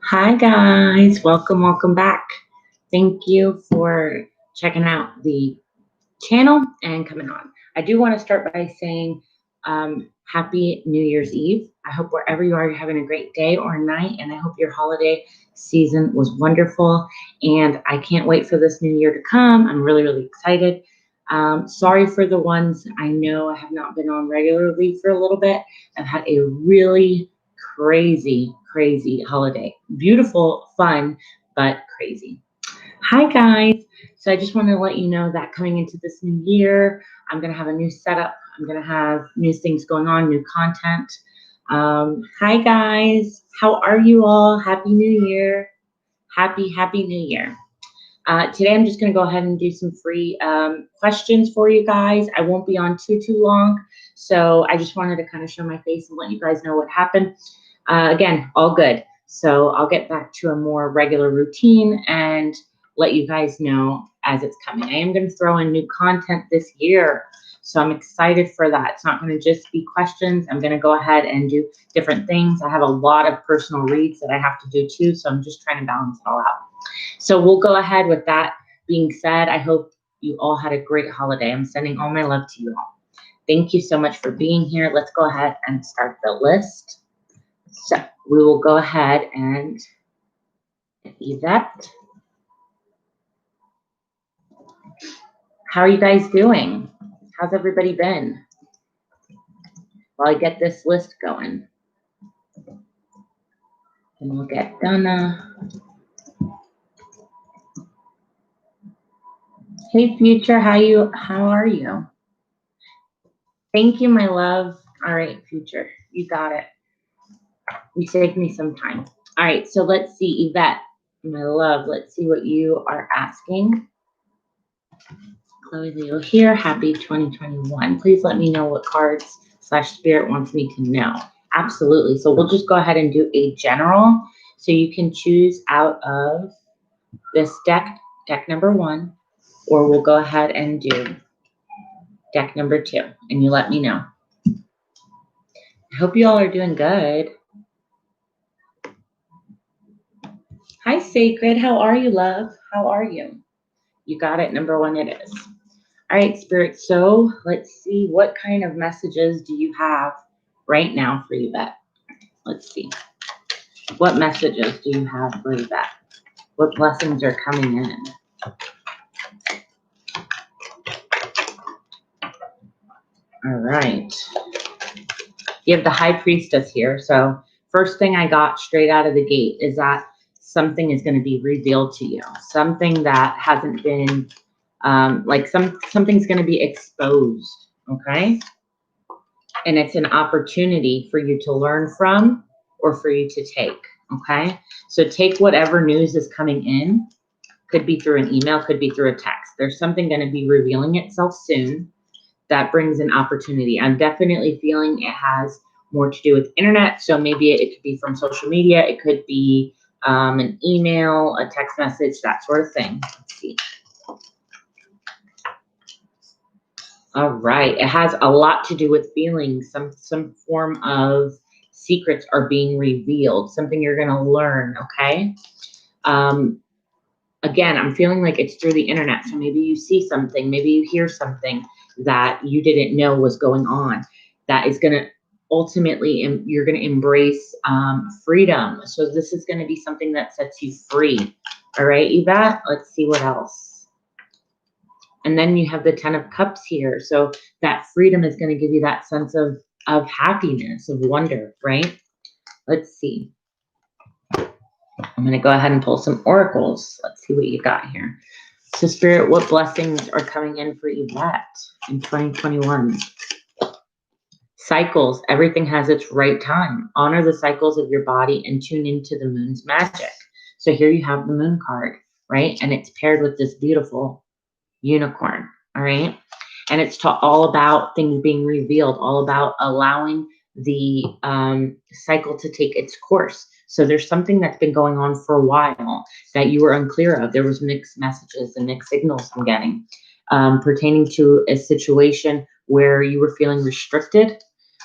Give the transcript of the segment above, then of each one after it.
Hi guys, welcome back. Thank you for checking out the channel and coming on. I do want to start by saying happy New Year's Eve. I hope wherever you are, you're having a great day or night, and I hope your holiday season was wonderful. And I can't wait for this new year to come. I'm really excited. Sorry for the ones I know I have not been on regularly for a little bit. I've had a really crazy holiday. Beautiful, fun, but crazy. Hi guys. So I just want to let you know that coming into this new year, I'm going to have a new setup. I'm going to have new things going on, new content. Hi guys. How are you all? Happy New Year. Happy New Year. Today I'm just going to go ahead and do some free questions for you guys. I won't be on too long. So I just wanted to kind of show my face and let you guys know what happened. Again, all good. So I'll get back to a more regular routine and let you guys know as it's coming. I am going to throw in new content this year. So I'm excited for that. It's not going to just be questions. I'm going to go ahead and do different things. I have a lot of personal reads that I have to do too. So I'm just trying to balance it all out. So we'll go ahead with that being said. I hope you all had a great holiday. I'm sending all my love to you all. Thank you so much for being here. Let's go ahead and start the list. So we will go ahead and Yvette. How are you guys doing? How's everybody been? While I get this list going. And we'll get Donna. Hey Future, how are you? Thank you, my love. All right, Future, you got it. You saved me some time. All right, so let's see, Yvette, my love, let's see what you are asking. Chloe Leo here, happy 2021. Please let me know what cards / spirit wants me to know. Absolutely. So we'll just go ahead and do a general. So you can choose out of this deck number 1, or we'll go ahead and do deck number 2, and you let me know. I hope you all are doing good. Hi, Sacred. How are you, love? How are you? You got it. Number 1 it is. All right, Spirit. So let's see. What kind of messages do you have right now for Yvette? Let's see. What messages do you have for Yvette? What blessings are coming in? All right. You have the High Priestess here. So first thing I got straight out of the gate is that something is going to be revealed to you. Something that hasn't been, something's going to be exposed. Okay. And it's an opportunity for you to learn from or for you to take. Okay. So take whatever news is coming in. Could be through an email, could be through a text. There's something going to be revealing itself soon that brings an opportunity. I'm definitely feeling it has more to do with internet. So maybe it could be from social media. It could be an email, a text message, that sort of thing. Let's see. All right. It has a lot to do with feelings. Some form of secrets are being revealed. Something you're going to learn. Okay. Again, I'm feeling like it's through the internet. So maybe you see something, maybe you hear something that you didn't know was going on. That is going to ultimately, you're going to embrace freedom. So this is going to be something that sets you free. All right, Yvette, let's see what else. And then you have the 10 of Cups here. So that freedom is going to give you that sense of happiness, of wonder, right? Let's see. I'm going to go ahead and pull some oracles. Let's see what you got here. So Spirit, what blessings are coming in for Yvette in 2021? Cycles. Everything has its right time. Honor the cycles of your body and tune into the moon's magic. So here you have the moon card, right? And it's paired with this beautiful unicorn, all right? And it's all about things being revealed, all about allowing the cycle to take its course. So there's something that's been going on for a while that you were unclear of. There was mixed messages and mixed signals I'm getting pertaining to a situation where you were feeling restricted,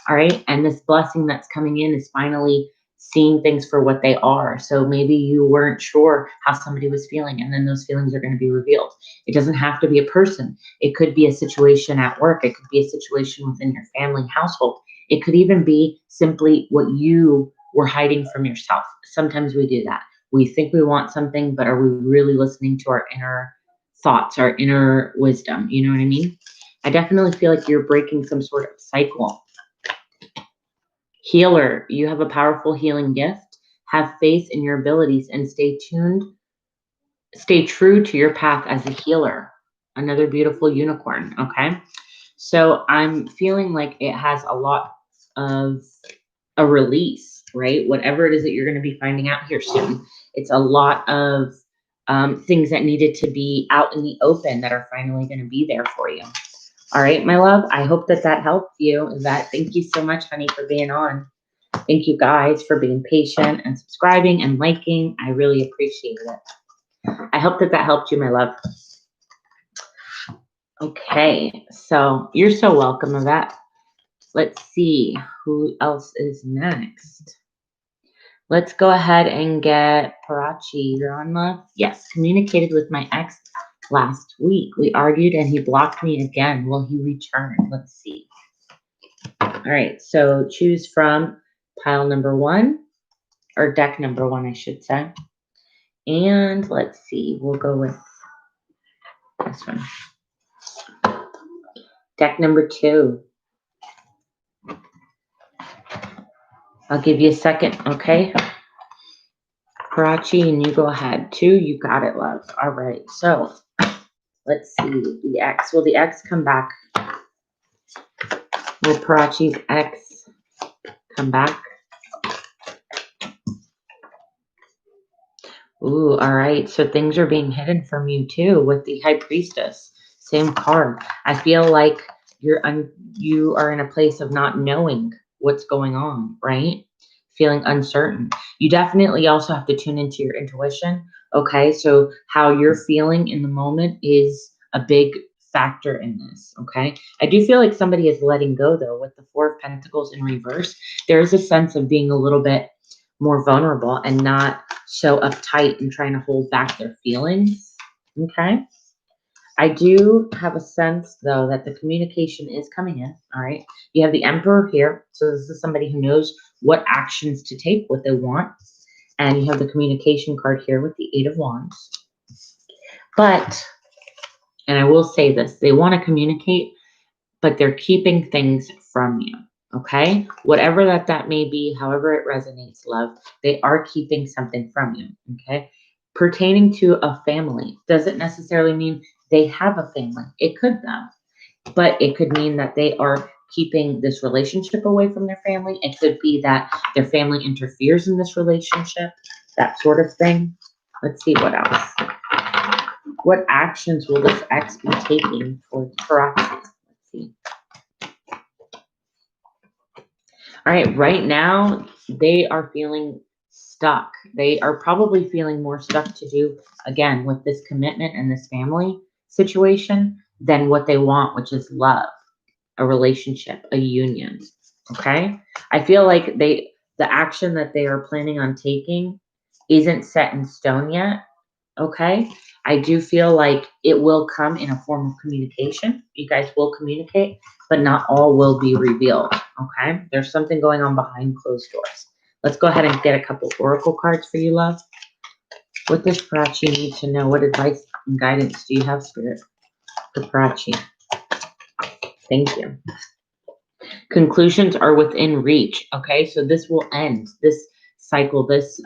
all right? And this blessing that's coming in is finally seeing things for what they are. So maybe you weren't sure how somebody was feeling, and then those feelings are going to be revealed. It doesn't have to be a person. It could be a situation at work. It could be a situation within your family household. It could even be simply what you were hiding from yourself. Sometimes we do that. We think we want something, but are we really listening to our inner thoughts, our inner wisdom? You know what I mean? I definitely feel like you're breaking some sort of cycle. Healer, you have a powerful healing gift. Have faith in your abilities and stay tuned. Stay true to your path as a healer. Another beautiful unicorn. Okay. So I'm feeling like it has a lot of a release, right? Whatever it is that you're going to be finding out here soon. It's a lot of things that needed to be out in the open that are finally going to be there for you. All right, my love. I hope that that helped you. Thank you so much, honey, for being on. Thank you guys for being patient and subscribing and liking. I really appreciate it. I hope that that helped you, my love. Okay, so you're so welcome, Yvette. Let's see who else is next. Let's go ahead and get Parachi. You're on, love? Yes, communicated with my ex last week. We argued and he blocked me again. Will he return? Let's see. All right, so choose from pile number 1, or deck number 1, I should say. And let's see, we'll go with this one. Deck number 2. I'll give you a second, okay? Parachi, and you go ahead. 2, you got it, love. All right, so let's see. The ex. Will the ex come back? Will Parachi's ex come back? Ooh, all right. So things are being hidden from you too with the High Priestess. Same card. I feel like you are in a place of not knowing what's going on, right? Feeling uncertain. You definitely also have to tune into your intuition. Okay, so how you're feeling in the moment is a big factor in this. Okay, I do feel like somebody is letting go though with the 4 of Pentacles in reverse. There is a sense of being a little bit more vulnerable and not so uptight and trying to hold back their feelings. Okay. I do have a sense, though, that the communication is coming in. All right. You have the Emperor here. So this is somebody who knows what actions to take, what they want. And you have the communication card here with the 8 of Wands. But, and I will say this, they want to communicate, but they're keeping things from you. Okay. Whatever that may be, however it resonates, love, they are keeping something from you. Okay. Pertaining to a family doesn't necessarily mean they have a family. It could though, but it could mean that they are keeping this relationship away from their family. It could be that their family interferes in this relationship, that sort of thing. Let's see what else. What actions will this ex be taking towards Parachi? Let's see. All right, right now they are feeling stuck. They are probably feeling more stuck to do, again, with this commitment and this family situation than what they want, which is love, a relationship, a union. Okay? I feel like the action that they are planning on taking isn't set in stone yet. Okay? I do feel like it will come in a form of communication. You guys will communicate, but not all will be revealed. Okay? There's something going on behind closed doors. Let's go ahead and get a couple oracle cards for you, love. What does Parachi need to know? What advice and guidance do you have, Spirit, for Parachi? Thank you. Conclusions are within reach. Okay, so this will end. This cycle, this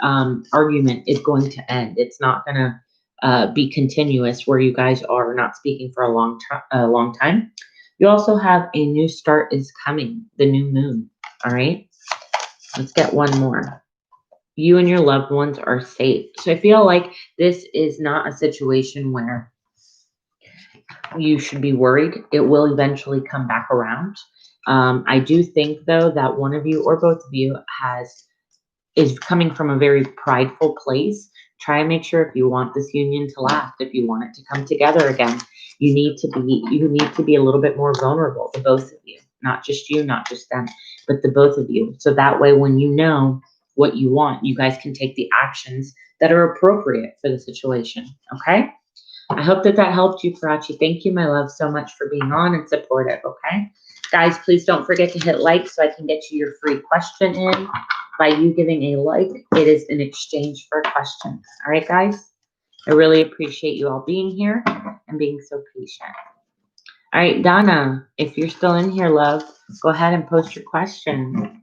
argument is going to end. It's not going to be continuous where you guys are not speaking for a long time. You also have a new start is coming, the new moon. All right, let's get one more. You and your loved ones are safe. So I feel like this is not a situation where you should be worried. It will eventually come back around. I do think, though, that one of you or both of you is coming from a very prideful place. Try and make sure if you want this union to last, if you want it to come together again, you need to be a little bit more vulnerable, the both of you, not just you, not just them, but the both of you. So that way, when you know what you want. You guys can take the actions that are appropriate for the situation. Okay. I hope that helped you, Karachi. Thank you, my love, so much for being on and supportive. Okay. Guys, please don't forget to hit like so I can get you your free question in. By you giving a like, it is in exchange for a question. All right, guys. I really appreciate you all being here and being so patient. All right, Donna, if you're still in here, love, go ahead and post your question.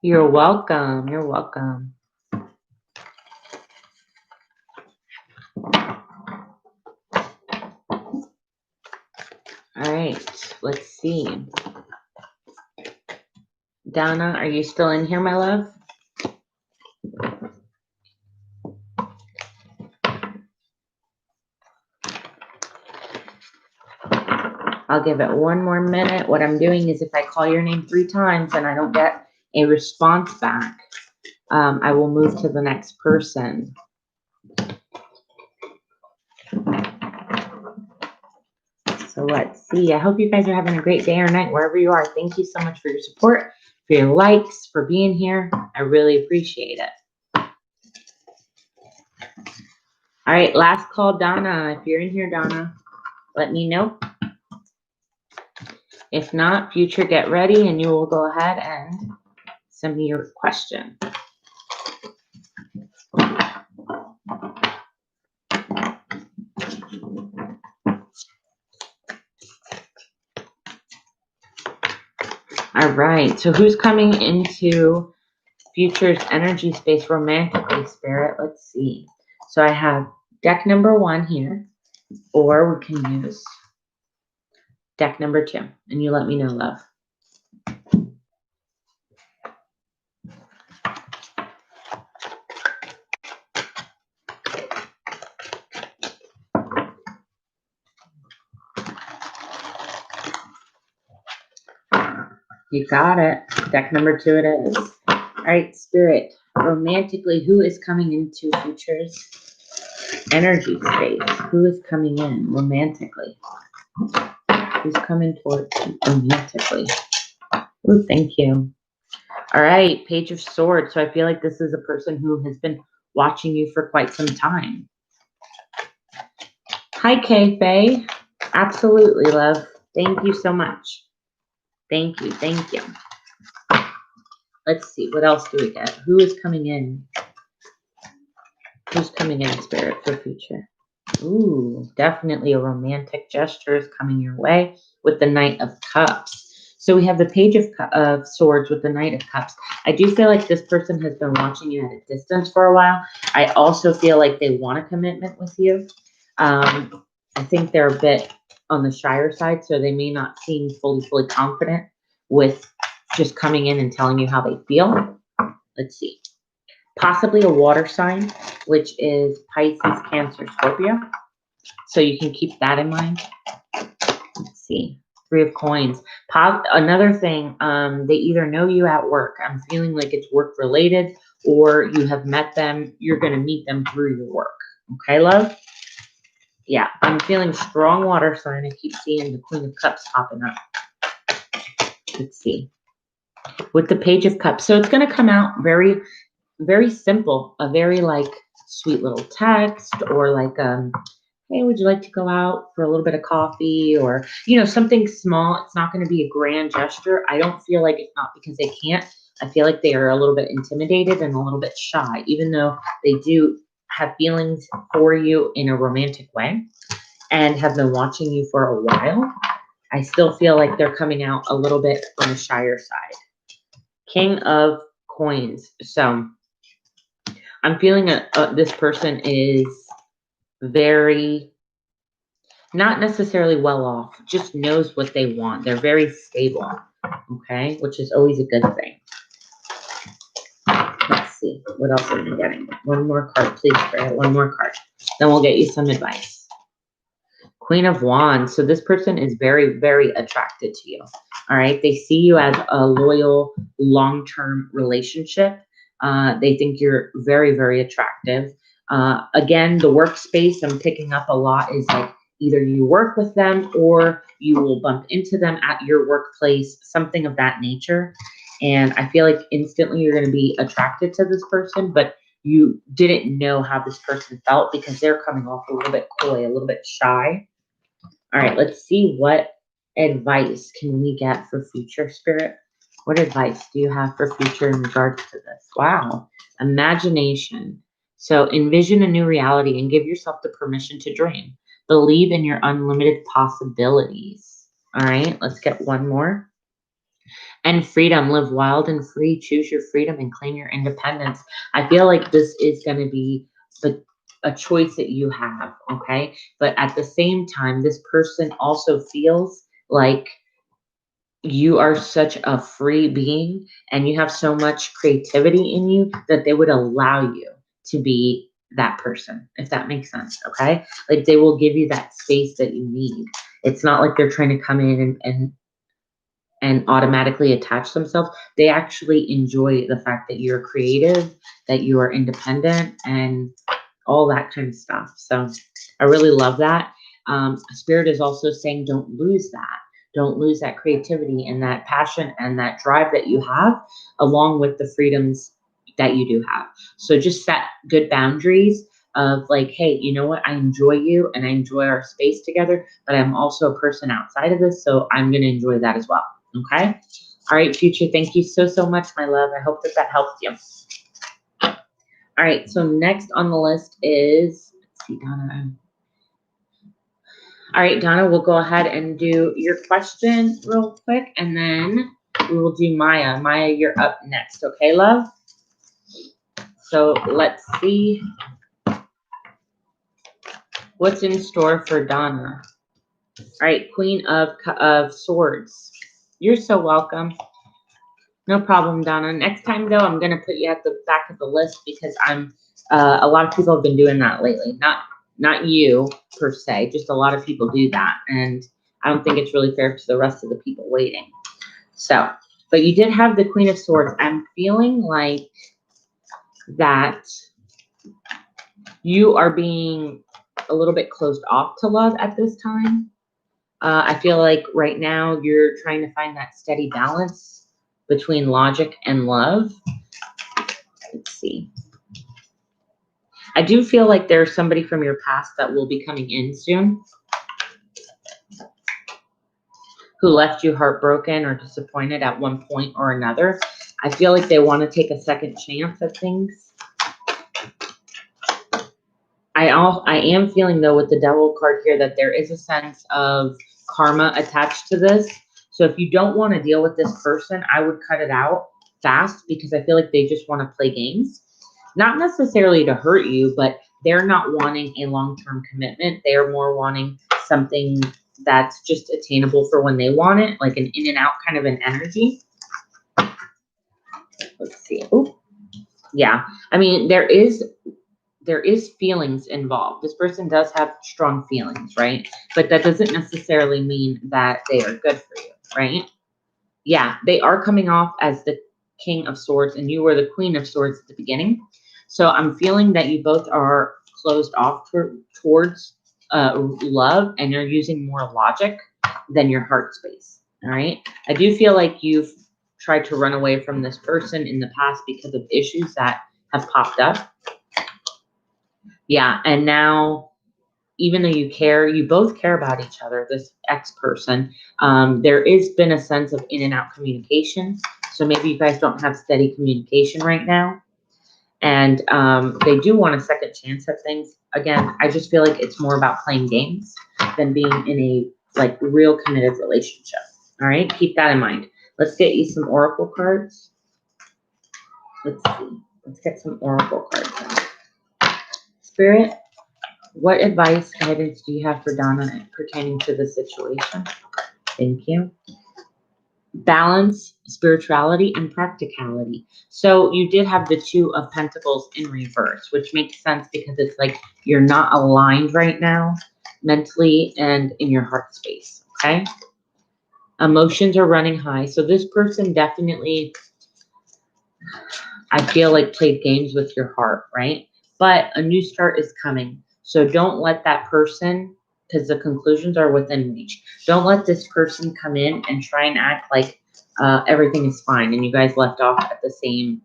You're welcome. You're welcome. All right, let's see. Donna, are you still in here, my love? I'll give it one more minute. What I'm doing is if I call your name 3 times and I don't get a response back, I will move to the next person. So let's see. I hope you guys are having a great day or night wherever you are. Thank you so much for your support, for your likes, for being here. I really appreciate it. All right, last call, Donna. If you're in here, Donna, let me know. If not, future, get ready and you will go ahead and send me your question. All right, so who's coming into Future's energy space romantically, Spirit? Let's see. So I have deck number 1 here, or we can use deck number 2, and you let me know, love. You got it. Deck number 2 it is. All right, Spirit, romantically, who is coming into Future's energy space? Who is coming in romantically? Who's coming towards you romantically? Oh, thank you. All right, Page of Swords. So I feel like this is a person who has been watching you for quite some time. Hi, Kay Faye. Absolutely, love. Thank you so much. Thank you. Thank you. Let's see. What else do we get? Who is coming in? Who's coming in, Spirit, for Future? Ooh, definitely a romantic gesture is coming your way with the Knight of Cups. So we have the Page of Swords with the Knight of Cups. I do feel like this person has been watching you at a distance for a while. I also feel like they want a commitment with you. I think they're a bit on the shyer side, so they may not seem fully confident with just coming in and telling you how they feel. Let's see. Possibly a water sign, which is Pisces, Cancer, Scorpio. So you can keep that in mind. Let's see. 3 of Coins. Another thing, they either know you at work. I'm feeling like it's work related, or you have met them. You're going to meet them through your work. Okay, love? Yeah, I'm feeling strong water sign. I keep seeing the Queen of Cups popping up. Let's see. With the Page of Cups. So it's going to come out very, very simple. A very like sweet little text, or like, hey, would you like to go out for a little bit of coffee, or, you know, something small. It's not going to be a grand gesture. I don't feel like it's not because they can't. I feel like they are a little bit intimidated and a little bit shy, even though they do have feelings for you in a romantic way and have been watching you for a while. I still feel like they're coming out a little bit on the shyer side. King of Coins. So I'm feeling this person is very, not necessarily well off, just knows what they want. They're very stable, okay, which is always a good thing. Let's see, what else am I getting? One more card, please, Spirit. One more card. Then we'll get you some advice. Queen of Wands. So this person is very, very attracted to you. All right. They see you as a loyal, long-term relationship. They think you're very, very attractive. Again, the workspace I'm picking up a lot is like either you work with them or you will bump into them at your workplace, something of that nature. And I feel like instantly you're going to be attracted to this person, but you didn't know how this person felt because they're coming off a little bit coy, a little bit shy. All right, let's see what advice can we get for future, Spirit. What advice do you have for future in regards to this? Wow, imagination. So envision a new reality and give yourself the permission to dream. Believe in your unlimited possibilities. All right, let's get one more. And freedom, live wild and free, choose your freedom and claim your independence. I feel like this is going to be a choice that you have, okay? But at the same time, this person also feels like you are such a free being and you have so much creativity in you that they would allow you to be that person, if that makes sense, okay? Like they will give you that space that you need. It's not like they're trying to come in and automatically attach themselves. They actually enjoy the fact that you're creative, that you are independent, and all that kind of stuff. So I really love that. Spirit is also saying don't lose that. Don't lose that creativity and that passion and that drive that you have, along with the freedoms that you do have. So just set good boundaries of like, hey, you know what? I enjoy you and I enjoy our space together, but I'm also a person outside of this. So I'm going to enjoy that as well. Okay. All right, future. Thank you so, so much, my love. I hope that that helped you. All right. So next on the list is, let's see, Donna. All right, Donna, we'll go ahead and do your question real quick, and then we will do Maya. Maya, you're up next. Okay, love? So let's see what's in store for Donna. All right, Queen of Swords. You're so welcome. No problem, Donna. Next time, though, I'm going to put you at the back of the list because a lot of people have been doing that lately. Not you, per se. Just a lot of people do that. And I don't think it's really fair to the rest of the people waiting. So, but you did have the Queen of Swords. I'm feeling like that you are being a little bit closed off to love at this time. I feel like right now you're trying to find that steady balance between logic and love. Let's see. I do feel like there's somebody from your past that will be coming in soon who left you heartbroken or disappointed at one point or another. I feel like they want to take a second chance at things. I am feeling, though, with the Devil card here that there is a sense of karma attached to this. So if you don't want to deal with this person, I would cut it out fast because I feel like they just want to play games. Not necessarily to hurt you, but they're not wanting a long-term commitment. They're more wanting something that's just attainable for when they want it, like an in and out kind of an energy. Let's see. Ooh. Yeah. I mean, there is feelings involved. This person does have strong feelings, right? But that doesn't necessarily mean that they are good for you, right? Yeah, they are coming off as the King of Swords and you were the Queen of Swords at the beginning. So I'm feeling that you both are closed off towards love and you're using more logic than your heart space, all right? I do feel like you've tried to run away from this person in the past because of issues that have popped up. Yeah, and now, even though you both care about each other, this ex-person, there has been a sense of in and out communication. So maybe you guys don't have steady communication right now. And they do want a second chance at things. Again, I just feel like it's more about playing games than being in a like real committed relationship. All right, keep that in mind. Let's get you some oracle cards. Let's see. Let's get some oracle cards in. Spirit, what advice, guidance do you have for Donna pertaining to the situation? Thank you. Balance, spirituality, and practicality. So you did have the Two of Pentacles in reverse, which makes sense because it's like you're not aligned right now mentally and in your heart space, okay? Emotions are running high. So this person definitely, I feel like, played games with your heart, right? But a new start is coming. So don't let that person because the conclusions are within reach. Don't let this person come in and try and act like everything is fine and you guys left off at the same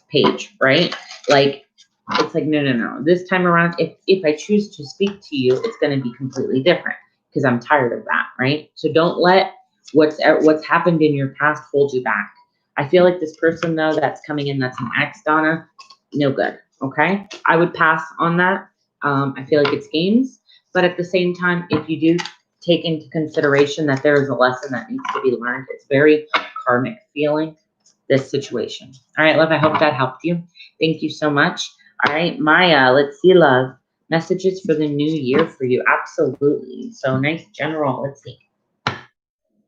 page, right? Like, it's like, no. This time around, if I choose to speak to you, it's going to be completely different because I'm tired of that, right? So don't let what's happened in your past hold you back. I feel like this person, though, that's coming in, that's an ex, Donna, no good, okay? I would pass on that. I feel like it's games, but at the same time, if you do take into consideration that there is a lesson that needs to be learned, it's very karmic feeling, this situation. All right, love, I hope that helped you. Thank you so much. All right, Maya, let's see, love. Messages for the new year for you. Absolutely. So nice general. Let's see.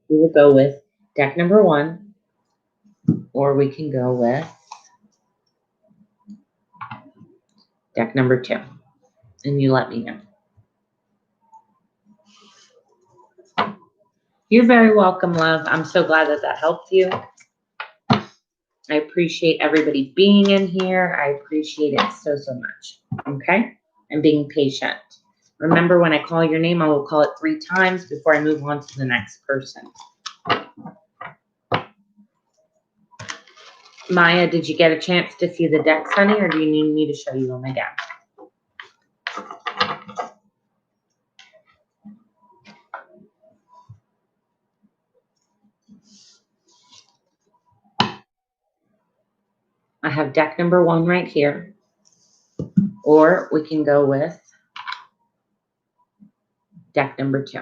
We will go with deck number 1, or we can go with deck number 2. And you let me know. You're very welcome, love. I'm so glad that that helped you. I appreciate everybody being in here. I appreciate it so much. Okay? And being patient. Remember, when I call your name, I will call it 3 times before I move on to the next person. Maya, did you get a chance to see the decks, honey, or do you need me to show you them again? I have deck number 1 right here. Or we can go with deck number 2.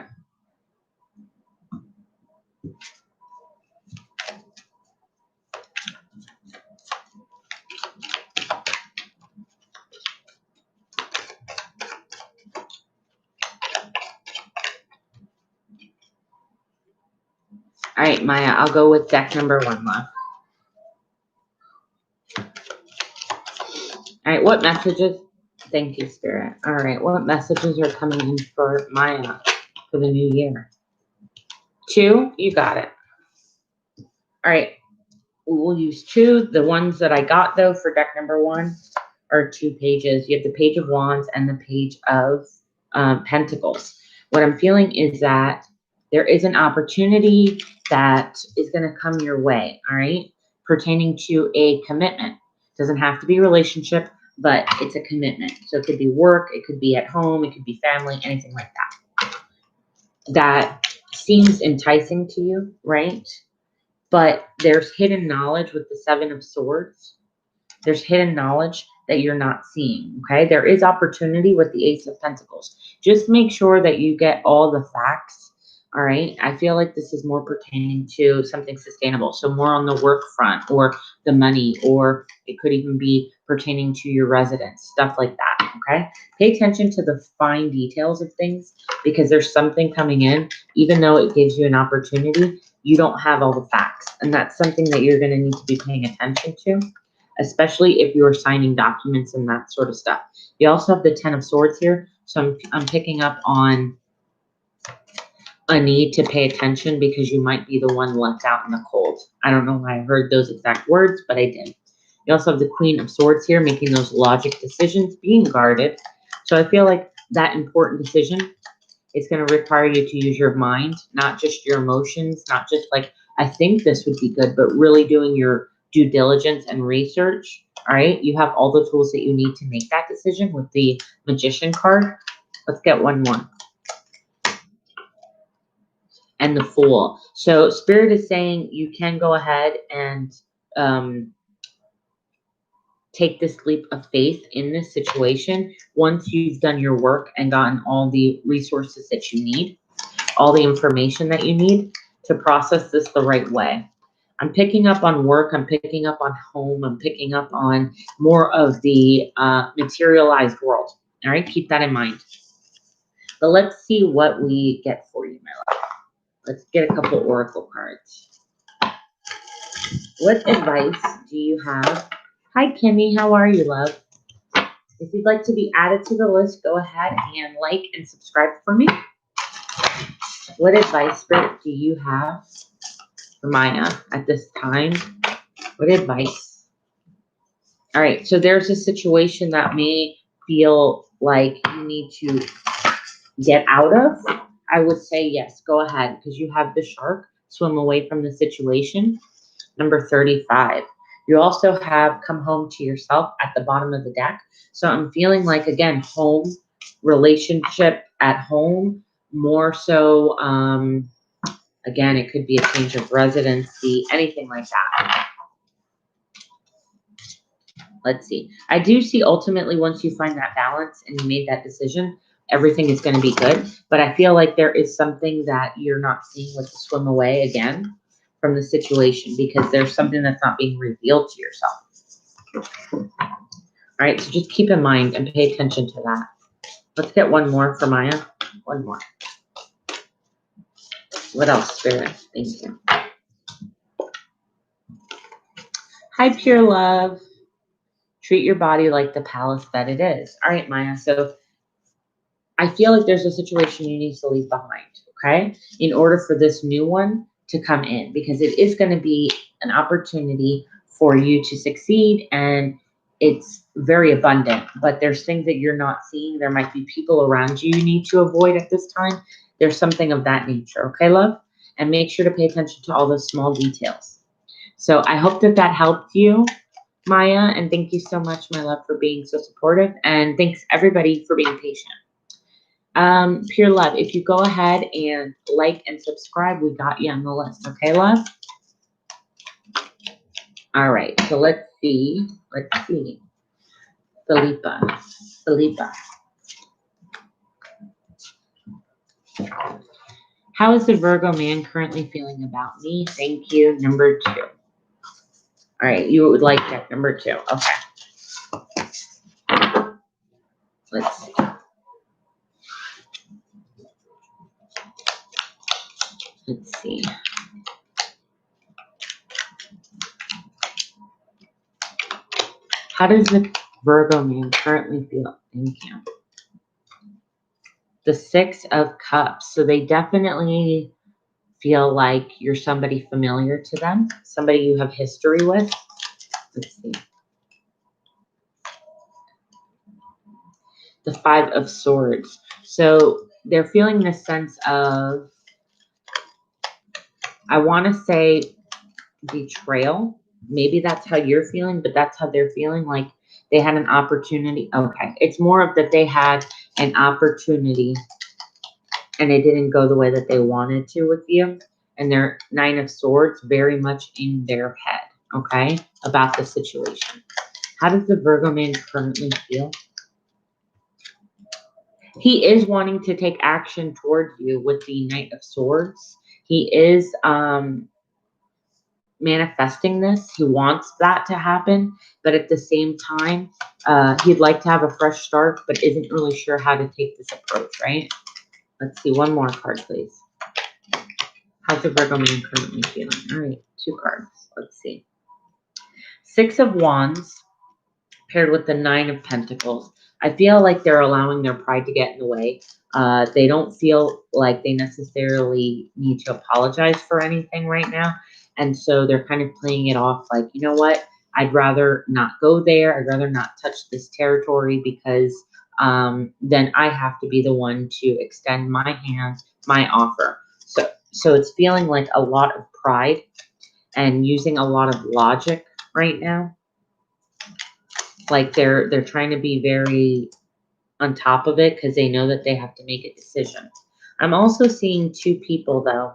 All right, Maya, I'll go with deck number 1, love. All right, what messages? Thank you, Spirit. All right, what messages are coming in for Maya for the new year? 2, you got it. All right, we'll use 2. The ones that I got, though, for deck number 1 are 2 pages. You have the Page of Wands and the Page of Pentacles. What I'm feeling is that there is an opportunity that is going to come your way, all right, pertaining to a commitment. Doesn't have to be a relationship, but it's a commitment. So it could be work, it could be at home, it could be family, anything like that. That seems enticing to you, right? But there's hidden knowledge with the 7 of Swords. There's hidden knowledge that you're not seeing, okay? There is opportunity with the Ace of Pentacles. Just make sure that you get all the facts, all right? I feel like this is more pertaining to something sustainable. So more on the work front or the money, or it could even be pertaining to your residence, stuff like that, okay? Pay attention to the fine details of things because there's something coming in, even though it gives you an opportunity, you don't have all the facts. And that's something that you're going to need to be paying attention to, especially if you're signing documents and that sort of stuff. You also have the 10 of Swords here. So I'm picking up on a need to pay attention because you might be the one left out in the cold. I don't know why I heard those exact words, but I did. You also have the Queen of Swords here, making those logic decisions, being guarded. So I feel like that important decision is going to require you to use your mind, not just your emotions, not just like, I think this would be good, but really doing your due diligence and research. All right. You have all the tools that you need to make that decision with the Magician card. Let's get one more. And the Fool. So Spirit is saying you can go ahead and take this leap of faith in this situation once you've done your work and gotten all the resources that you need, all the information that you need to process this the right way. I'm picking up on work. I'm picking up on home. I'm picking up on more of the materialized world. All right, keep that in mind. But let's see what we get for you, my love. Let's get a couple oracle cards. What advice do you have? Hi, Kimmy. How are you, love? If you'd like to be added to the list, go ahead and like and subscribe for me. What advice, Spirit, do you have for Maya at this time? What advice? All right, so there's a situation that may feel like you need to get out of, I would say yes, go ahead, because you have the shark, swim away from the situation. Number 35. You also have come home to yourself at the bottom of the deck. So I'm feeling like, again, home, relationship at home, more so, again, it could be a change of residency, anything like that. Let's see. I do see ultimately once you find that balance and you made that decision, everything is going to be good. But I feel like there is something that you're not seeing with the swim away again from the situation, because there's something that's not being revealed to yourself. All right, so just keep in mind and pay attention to that. Let's get one more for Maya. One more. What else, Spirit? Thank you. Hi, pure love. Treat your body like the palace that it is. All right, Maya. So I feel like there's a situation you need to leave behind, okay, in order for this new one to come in, because it is going to be an opportunity for you to succeed, and it's very abundant, but there's things that you're not seeing. There might be people around you need to avoid at this time. There's something of that nature, okay, love? And make sure to pay attention to all those small details. So I hope that that helped you, Maya, and thank you so much, my love, for being so supportive, and thanks everybody for being patient. Pure love, if you go ahead and like and subscribe, we got you on the list. Okay, love? All right, so let's see. Philippa. How is the Virgo man currently feeling about me? Thank you. Number 2. All right, you would like that. Number 2. Okay. Let's see. Let's see. How does the Virgo man currently feel? Thank you. The 6 of Cups. So they definitely feel like you're somebody familiar to them, somebody you have history with. Let's see. The 5 of Swords. So they're feeling this sense of, I want to say, betrayal. Maybe that's how you're feeling, but that's how they're feeling. Like they had an opportunity. Okay. It's more of that they had an opportunity and it didn't go the way that they wanted to with you. And their 9 of Swords very much in their head, okay, about the situation. How does the Virgo man currently feel? He is wanting to take action towards you with the Knight of Swords. He is manifesting this. He wants that to happen, but at the same time, he'd like to have a fresh start, but isn't really sure how to take this approach, right? Let's see, one more card, please. How's the Virgo man currently feeling? All right, 2 cards. Let's see. 6 of Wands paired with the 9 of Pentacles. I feel like they're allowing their pride to get in the way. They don't feel like they necessarily need to apologize for anything right now. And so they're kind of playing it off like, you know what? I'd rather not go there. I'd rather not touch this territory because then I have to be the one to extend my hand, my offer. So it's feeling like a lot of pride and using a lot of logic right now. Like they're trying to be very on top of it because they know that they have to make a decision. I'm also seeing 2 people though.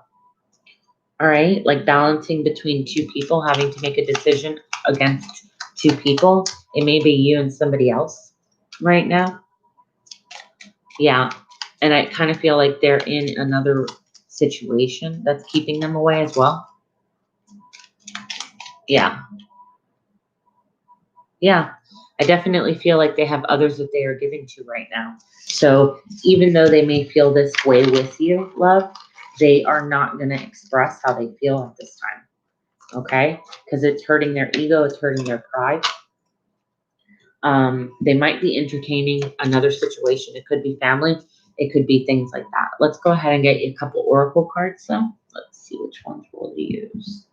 All right, like balancing between 2 people, having to make a decision against 2 people. It may be you and somebody else right now. Yeah, and I kind of feel like they're in another situation that's keeping them away as well. Yeah. Yeah, I definitely feel like they have others that they are giving to right now. So even though they may feel this way with you, love, they are not going to express how they feel at this time. Okay? Because it's hurting their ego. It's hurting their pride. They might be entertaining another situation. It could be family. It could be things like that. Let's go ahead and get you a couple oracle cards though. Let's see which ones we'll use.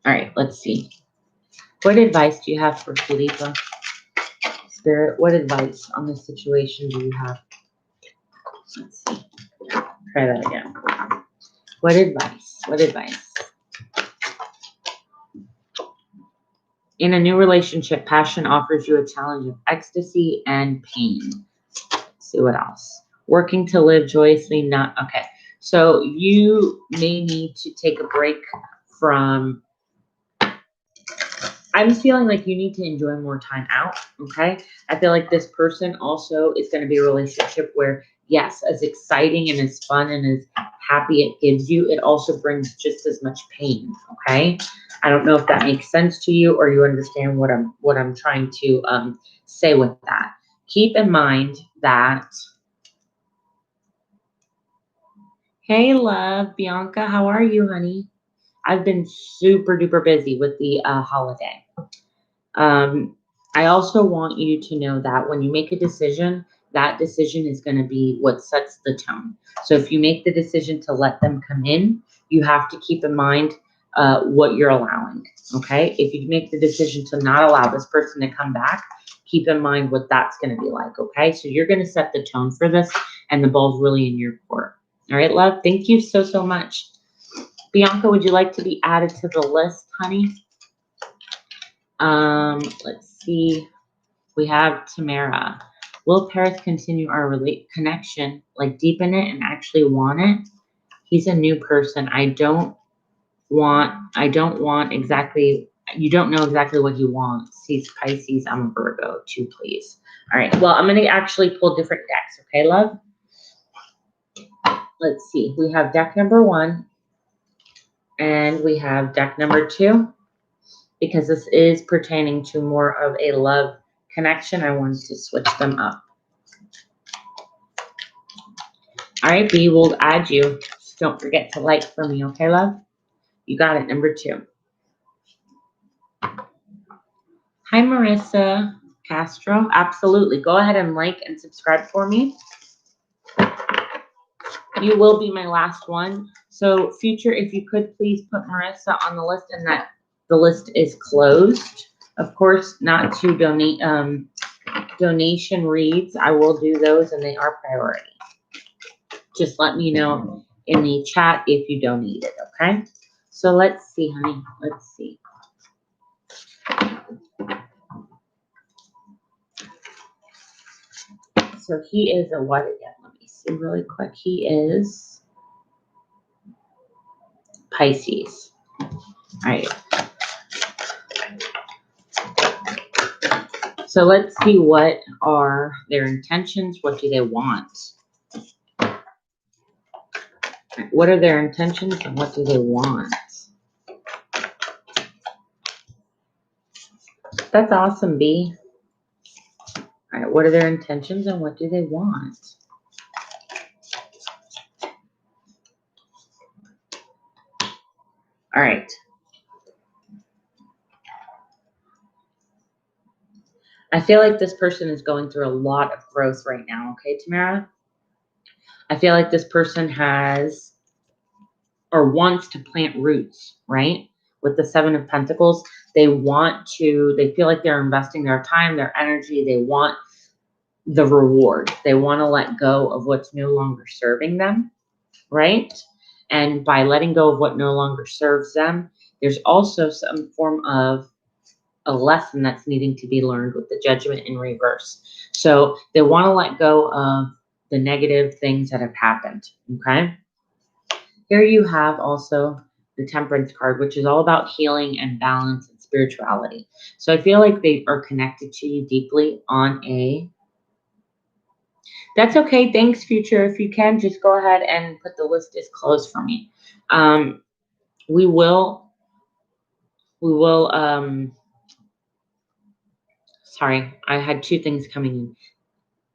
All right, let's see. What advice do you have for Philippa? Spirit, what advice on this situation do you have? Let's see. Try that again. What advice? What advice? In a new relationship, passion offers you a challenge of ecstasy and pain. Let's see what else. Working to live joyously, not okay. So you may need to take a break from. I'm feeling like you need to enjoy more time out. Okay. I feel like this person also is going to be a relationship where, yes, as exciting and as fun and as happy it gives you, it also brings just as much pain. Okay. I don't know if that makes sense to you or you understand what I'm trying to say with that. Keep in mind that. Hey, love, Bianca, how are you, honey? I've been super duper busy with the holiday. I also want you to know that when you make a decision, that decision is going to be what sets the tone. So if you make the decision to let them come in, you have to keep in mind what you're allowing. Okay. If you make the decision to not allow this person to come back, keep in mind what that's going to be like. Okay. So you're going to set the tone for this, and the ball's really in your court. All right, love. Thank you so, so much. Bianca, would you like to be added to the list, honey? Let's see. We have Tamara. Will Paris continue our connection, like deepen it and actually want it? He's a new person. I don't want exactly, you don't know exactly what he wants. He's Pisces. I'm a Virgo too, please. All right. Well, I'm going to actually pull different decks. Okay, love? Let's see. We have deck number 1 and we have deck number 2. Because this is pertaining to more of a love connection, I wanted to switch them up. All right, B, we'll add you. Just don't forget to like for me, okay, love? You got it, number 2. Hi, Marissa Castro. Absolutely. Go ahead and like and subscribe for me. You will be my last one. So, future, if you could please put Marissa on the list and that the list is closed. Of course, not to donate donation reads. I will do those and they are priority. Just let me know in the chat if you don't need it, okay? So let's see, honey. Let's see. So he is a what again? Let me see really quick. He is Pisces. All right. So let's see, what are their intentions? What do they want? What are their intentions and what do they want? That's awesome, B. All right, what are their intentions and what do they want? All right. I feel like this person is going through a lot of growth right now, okay, Tamara? I feel like this person has or wants to plant roots, right? With the 7 of Pentacles, they feel like they're investing their time, their energy. They want the reward. They want to let go of what's no longer serving them, right? And by letting go of what no longer serves them, there's also some form of a lesson that's needing to be learned with the Judgment in reverse. So they want to let go of the negative things that have happened, okay? Here you have also the Temperance card, which is all about healing and balance and spirituality. So I feel like they are connected to you deeply on a... That's okay. Thanks, future. If you can, just go ahead and put the list is closed for me. We will, sorry, I had 2 things coming in.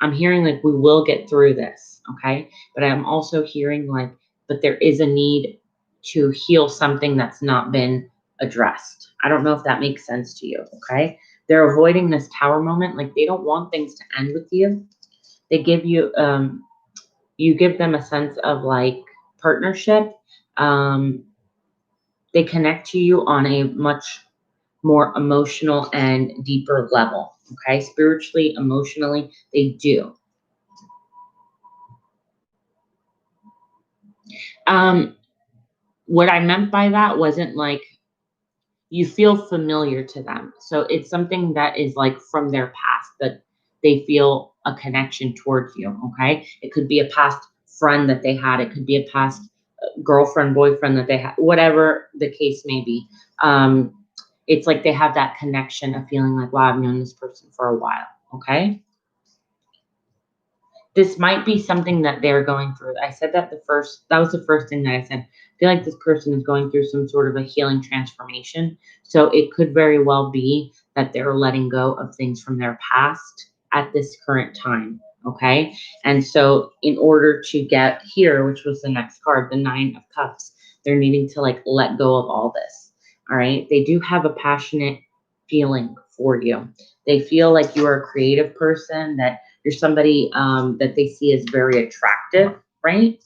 I'm hearing like we will get through this, okay? But I'm also hearing like, but there is a need to heal something that's not been addressed. I don't know if that makes sense to you, okay? They're avoiding this tower moment. Like they don't want things to end with you. They give you, you give them a sense of like partnership. They connect to you on a much more emotional and deeper level. okay? Spiritually, emotionally, they do. What I meant by that wasn't like you feel familiar to them. So it's something that is like from their past that they feel a connection towards you, okay? It could be a past friend that they had, it could be a past girlfriend, boyfriend that they had, whatever the case may be. Um, it's like they have that connection of feeling like, wow, I've known this person for a while, okay? This might be something that they're going through. I said that that was the first thing that I said. I feel like this person is going through some sort of a healing transformation. So it could very well be that they're letting go of things from their past at this current time. Okay. And so in order to get here, which was the next card, the Nine of Cups, they're needing to like let go of all this. All right. They do have a passionate feeling for you. They feel like you are a creative person, that you're somebody that they see as very attractive, right?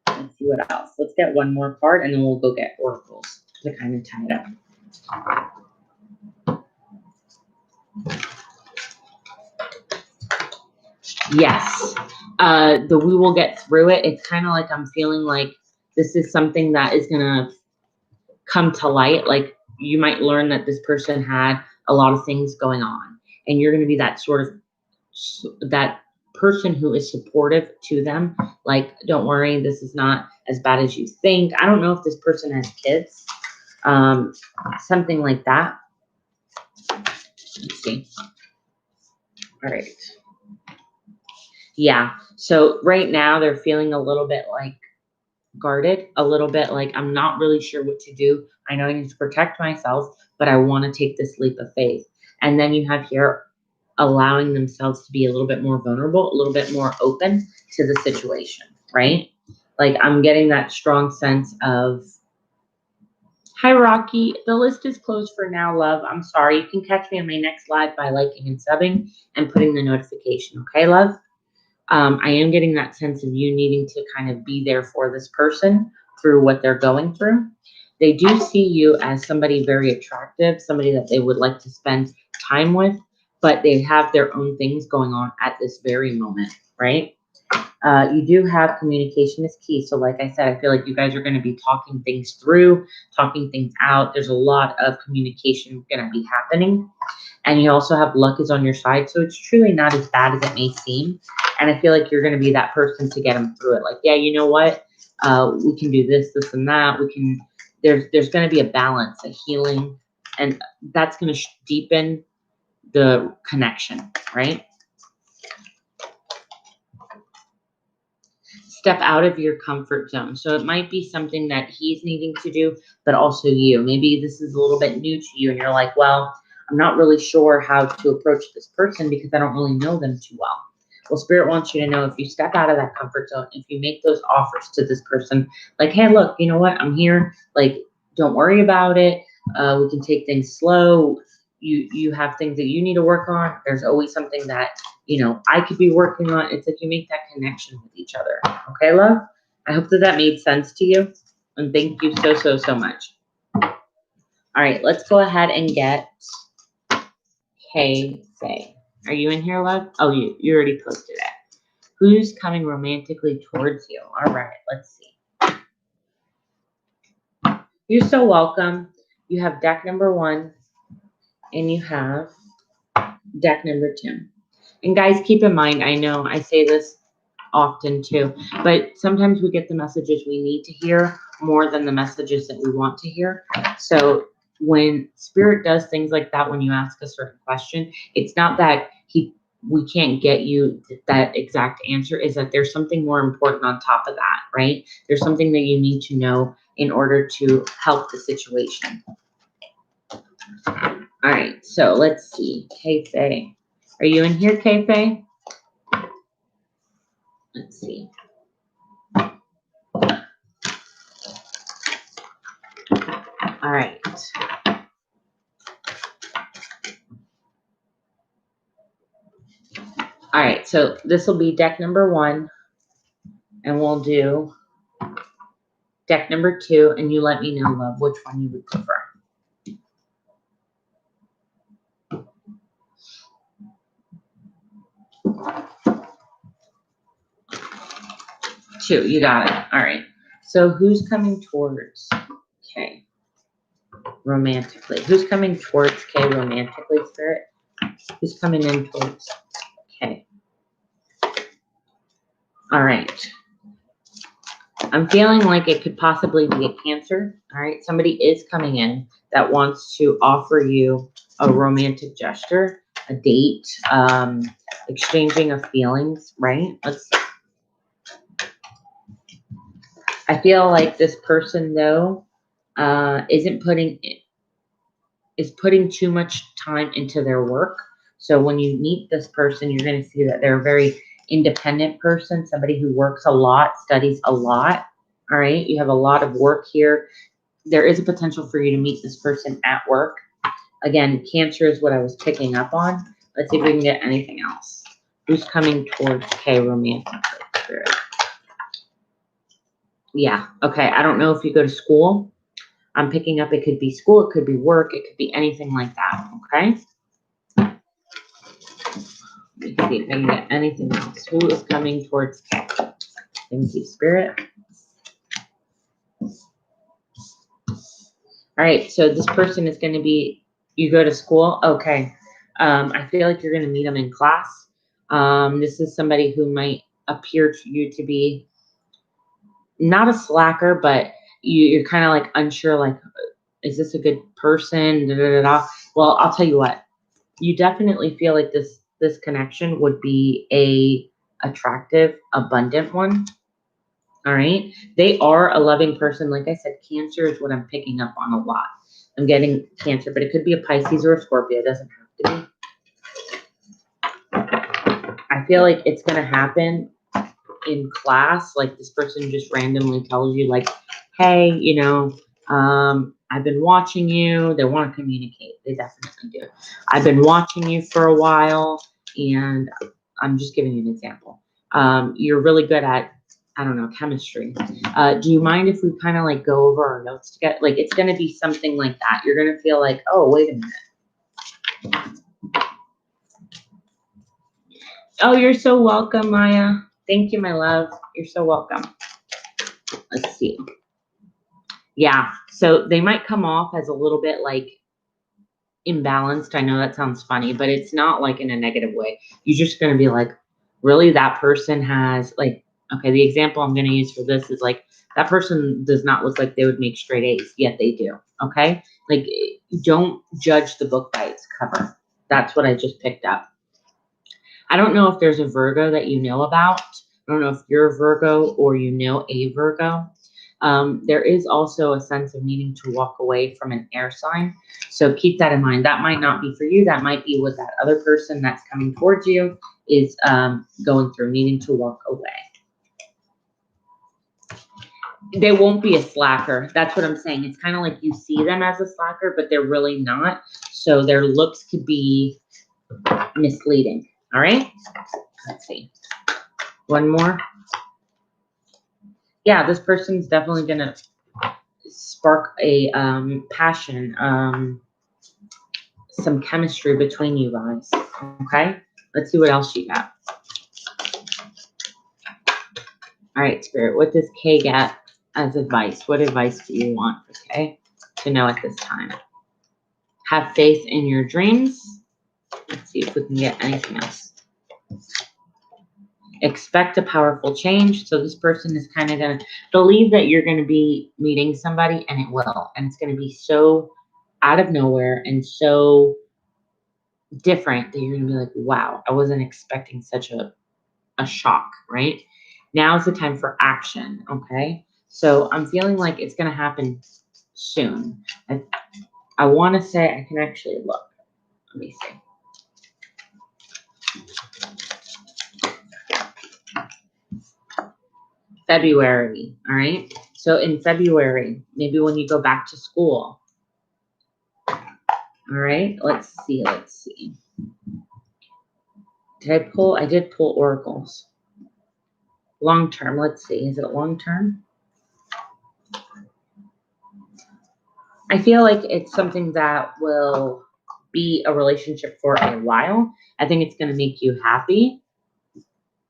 Let's see what else. Let's get one more card and then we'll go get oracles to kind of tie it up. Yes. We will get through it. It's kind of like I'm feeling like this is something that is going to come to light. Like you might learn that this person had a lot of things going on, and you're going to be that sort of that person who is supportive to them. Like, don't worry, this is not as bad as you think. I don't know if this person has kids, something like that. Let's see. All right. Yeah. So right now they're feeling a little bit like guarded, a little bit like I'm not really sure what to do. I know I need to protect myself, but I want to take this leap of faith. And then you have here allowing themselves to be a little bit more vulnerable, a little bit more open to the situation, right? Like I'm getting that strong sense of, hi, Rocky. The list is closed for now, love. I'm sorry. You can catch me on my next live by liking and subbing and putting the notification. Okay, love? I am getting that sense of you needing to kind of be there for this person through what they're going through. They do see you as somebody very attractive, somebody that they would like to spend time with, but they have their own things going on at this very moment, right? You do have communication is key. So like I said, I feel like you guys are going to be talking things through, talking things out. There's a lot of communication going to be happening. And you also have luck is on your side. So it's truly not as bad as it may seem. And I feel like you're going to be that person to get them through it. Like, yeah, you know what? We can do this, this, and that. There's going to be a balance, a healing, and that's going to deepen the connection, right? Step out of your comfort zone. So it might be something that he's needing to do, but also you. Maybe this is a little bit new to you and you're like, well, I'm not really sure how to approach this person because I don't really know them too well. Well, Spirit wants you to know if you step out of that comfort zone, if you make those offers to this person, like, hey, look, you know what? I'm here. Like, don't worry about it. We can take things slow. You have things that you need to work on. There's always something that I could be working on. It's like you make that connection with each other. Okay, love? I hope that made sense to you. And thank you so, so, so much. All right, let's go ahead and get Kay Faye. Are you in here, love? Oh, you already posted it. Who's coming romantically towards you? All right, let's see. You're so welcome. You have deck number 1 and you have deck number 2. And guys, keep in mind, I know I say this often too, but sometimes we get the messages we need to hear more than the messages that we want to hear. So when Spirit does things like that, when you ask a certain question, it's not that we can't get you that exact answer, is that there's something more important on top of that, right? There's something that you need to know in order to help the situation. All right, so let's see. Kay Faye. Are you in here, Kay Faye? Let's see. All right. All right, so this will be deck number 1, and we'll do deck number 2, and you let me know, love, which one you would prefer. 2. You got it. All right. So who's coming towards K romantically? Who's coming towards K romantically, Spirit? Who's coming in towards K? All right. I'm feeling like it could possibly be a Cancer. All right. Somebody is coming in that wants to offer you a romantic gesture, a date, exchanging of feelings, right? I feel like this person, though, is putting too much time into their work. So when you meet this person, you're going to see that they're a very independent person, somebody who works a lot, studies a lot. All right. You have a lot of work here. There is a potential for you to meet this person at work. Again, Cancer is what I was picking up on. Let's see if we can get anything else. Who's coming towards K romantically? Spirit? Yeah. Okay. I don't know if you go to school. I'm picking up, it could be school, it could be work, it could be anything like that. Okay. Let me see if I can get anything else. Who is coming towards K? Thank you, Spirit. All right. So this person is going to be, you go to school. Okay. I feel like you're going to meet them in class. This is somebody who might appear to you to be not a slacker, but you're kind of like unsure, like, is this a good person? Da, da, da, da. Well, I'll tell you what, you definitely feel like this connection would be a attractive, abundant one. All right. They are a loving person. Like I said, Cancer is what I'm picking up on a lot. I'm getting Cancer, but it could be a Pisces or a Scorpio. It doesn't have to be. I feel like it's going to happen in class. Like this person just randomly tells you like, hey, I've been watching you. They want to communicate. They definitely do. I've been watching you for a while, and I'm just giving you an example. You're really good at, I don't know, chemistry. Do you mind if we kind of like go over our notes together? Like it's going to be something like that. You're going to feel like, oh, wait a minute. Oh, you're so welcome, Maya. Thank you, my love. You're so welcome. Let's see. Yeah, so they might come off as a little bit like imbalanced. I know that sounds funny, but it's not like in a negative way. You're just going to be like, really, that person has like, okay, the example I'm going to use for this is like, that person does not look like they would make straight A's, yet they do. Okay. Like, don't judge the book by its cover. That's what I just picked up. I don't know if there's a Virgo that you know about. I don't know if you're a Virgo or you know a Virgo. There is also a sense of needing to walk away from an air sign. So keep that in mind. That might not be for you. That might be what that other person that's coming towards you is going through, needing to walk away. They won't be a slacker. That's what I'm saying. It's kind of like you see them as a slacker, but they're really not. So their looks could be misleading. All right. Let's see. One more. Yeah, this person's definitely going to spark a passion, some chemistry between you guys. Okay. Let's see what else you got. All right, Spirit. What does K get as advice? What advice do you want for K to know at this time? Have faith in your dreams. Let's see if we can get anything else. Expect a powerful change. So this person is kind of going to believe that you're going to be meeting somebody, and it will. And it's going to be so out of nowhere and so different that you're going to be like, wow, I wasn't expecting such a shock, right? Now is the time for action, okay? So I'm feeling like it's going to happen soon. I want to say I can actually look. Let me see. February, all right? So in February, maybe when you go back to school. All right, let's see. I did pull oracles. Long term, let's see. Is it long term? I feel like it's something that will be a relationship for a while. I think it's going to make you happy.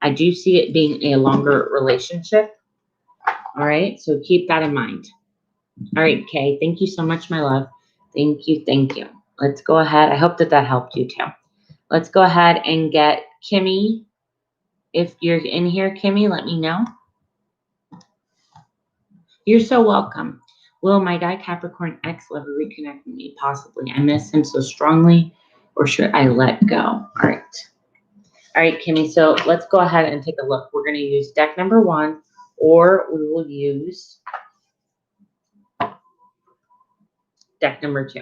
I do see it being a longer relationship. All right, so keep that in mind. All right, Kay, thank you so much, my love. Thank you, thank you. Let's go ahead. I hope that that helped you too. Let's go ahead and get Kimmy. If you're in here, Kimmy, let me know. You're so welcome. Will my guy Capricorn ex lover reconnect with me? Possibly. I miss him so strongly, or should I let go? All right. All right, Kimmy. So let's go ahead and take a look. We're going to use deck number 1, or we will use deck number 2.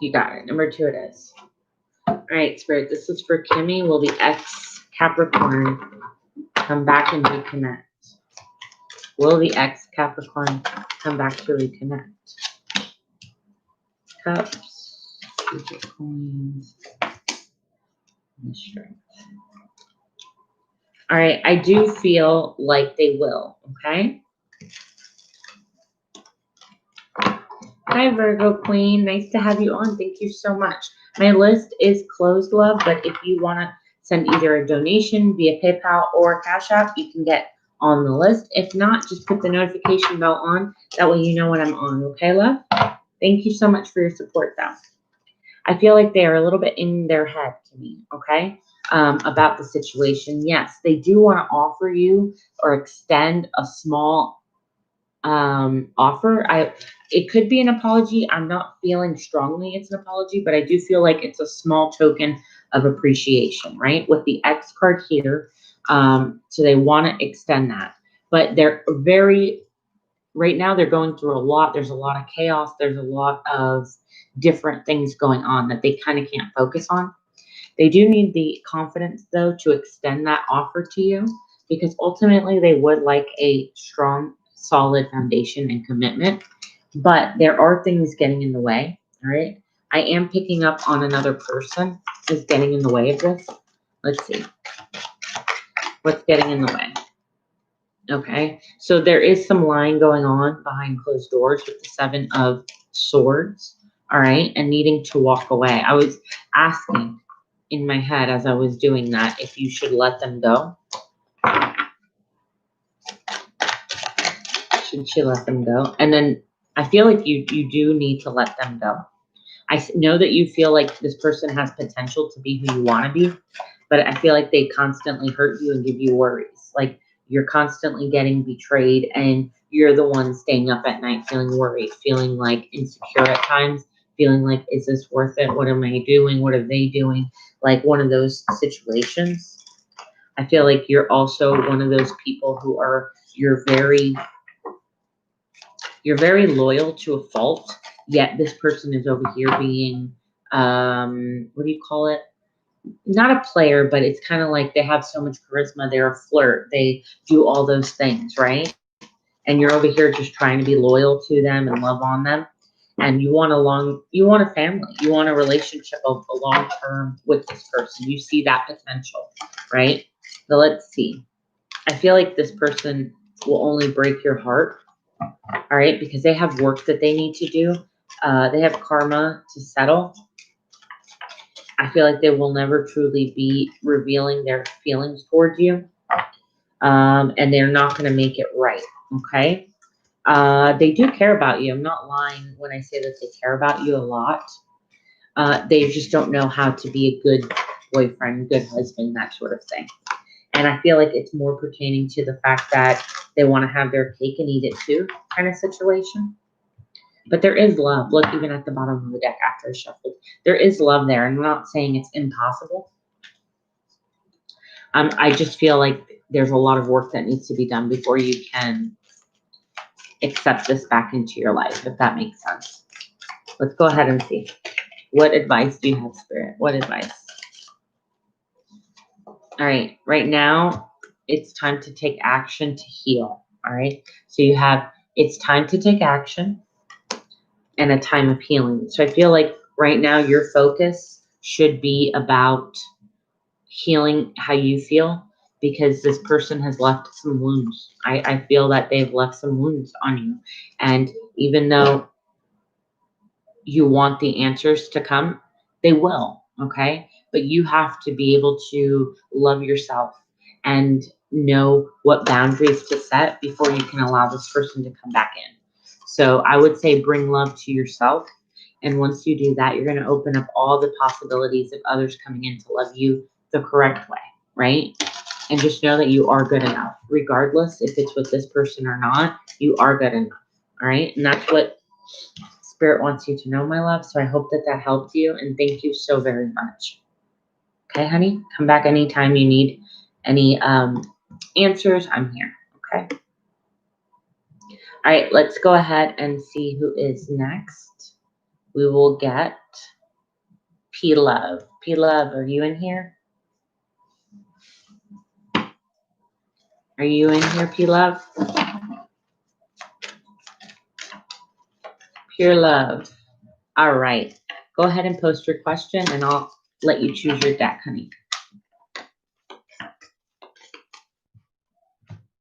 You got it. Number 2 it is. All right, Spirit. This is for Kimmy. Will the ex Capricorn come back and reconnect? Will the ex Capricorn come back to reconnect? Cups, coins, and strength. All right, I do feel like they will, okay? Hi, Virgo Queen. Nice to have you on. Thank you so much. My list is closed, love, but if you want to send either a donation via PayPal or Cash App, you can get on the list. If not, just put the notification bell on. That way you know when I'm on, okay, love? Thank you so much for your support, though. I feel like they are a little bit in their head to me, okay, about the situation. Yes, they do want to offer you or extend a small offer. It could be an apology. I'm not feeling strongly it's an apology, but I do feel like it's a small token of appreciation, right? With the X card here, so they want to extend that, but they're right now they're going through a lot. There's a lot of chaos. There's a lot of different things going on that they kind of can't focus on. They do need the confidence, though, to extend that offer to you, because ultimately they would like a strong, solid foundation and commitment. But there are things getting in the way, all right? I am picking up on another person is getting in the way of this. Let's see. What's getting in the way? Okay, so there is some lying going on behind closed doors with the 7 of Swords, all right, and needing to walk away. I was asking in my head as I was doing that if you should let them go. Should she let them go? And then I feel like you do need to let them go. I know that you feel like this person has potential to be who you want to be, but I feel like they constantly hurt you and give you worries. Like you're constantly getting betrayed and you're the one staying up at night feeling worried, feeling like insecure at times, feeling like, is this worth it? What am I doing? What are they doing? Like one of those situations. I feel like you're also one of those people who are, you're very loyal to a fault, yet this person is over here being, what do you call it? Not a player, but it's kind of like they have so much charisma. They're a flirt. They do all those things, right? And you're over here just trying to be loyal to them and love on them. And you want a family. You want a relationship of a long term with this person. You see that potential, right? So let's see. I feel like this person will only break your heart, all right, because they have work that they need to do. They have karma to settle. I feel like they will never truly be revealing their feelings towards you. And they're not going to make it right, okay? They do care about you. I'm not lying when I say that they care about you a lot. They just don't know how to be a good boyfriend, good husband, that sort of thing. And I feel like it's more pertaining to the fact that they want to have their cake and eat it too kind of situation. But there is love. Look, even at the bottom of the deck after it's shuffled, there is love there. And I'm not saying it's impossible. I just feel like there's a lot of work that needs to be done before you can accept this back into your life, if that makes sense. Let's go ahead and see. What advice do you have, Spirit? What advice? All right. Right now, it's time to take action to heal. All right. So you have, it's time to take action and a time of healing. So I feel like right now your focus should be about healing how you feel, because this person has left some wounds. I feel that they've left some wounds on you. And even though you want the answers to come, they will, okay? But you have to be able to love yourself and know what boundaries to set before you can allow this person to come back in. So I would say bring love to yourself. And once you do that, you're going to open up all the possibilities of others coming in to love you the correct way, right? And just know that you are good enough, regardless if it's with this person or not, you are good enough. All right. And that's what Spirit wants you to know, my love. So I hope that that helped you. And thank you so very much. Okay, honey? Come back anytime you need any answers. I'm here. Okay. All right. Let's go ahead and see who is next. We will get P Love. P Love, are you in here? Are you in here, P Love? Pure Love. All right. Go ahead and post your question and I'll let you choose your deck, honey.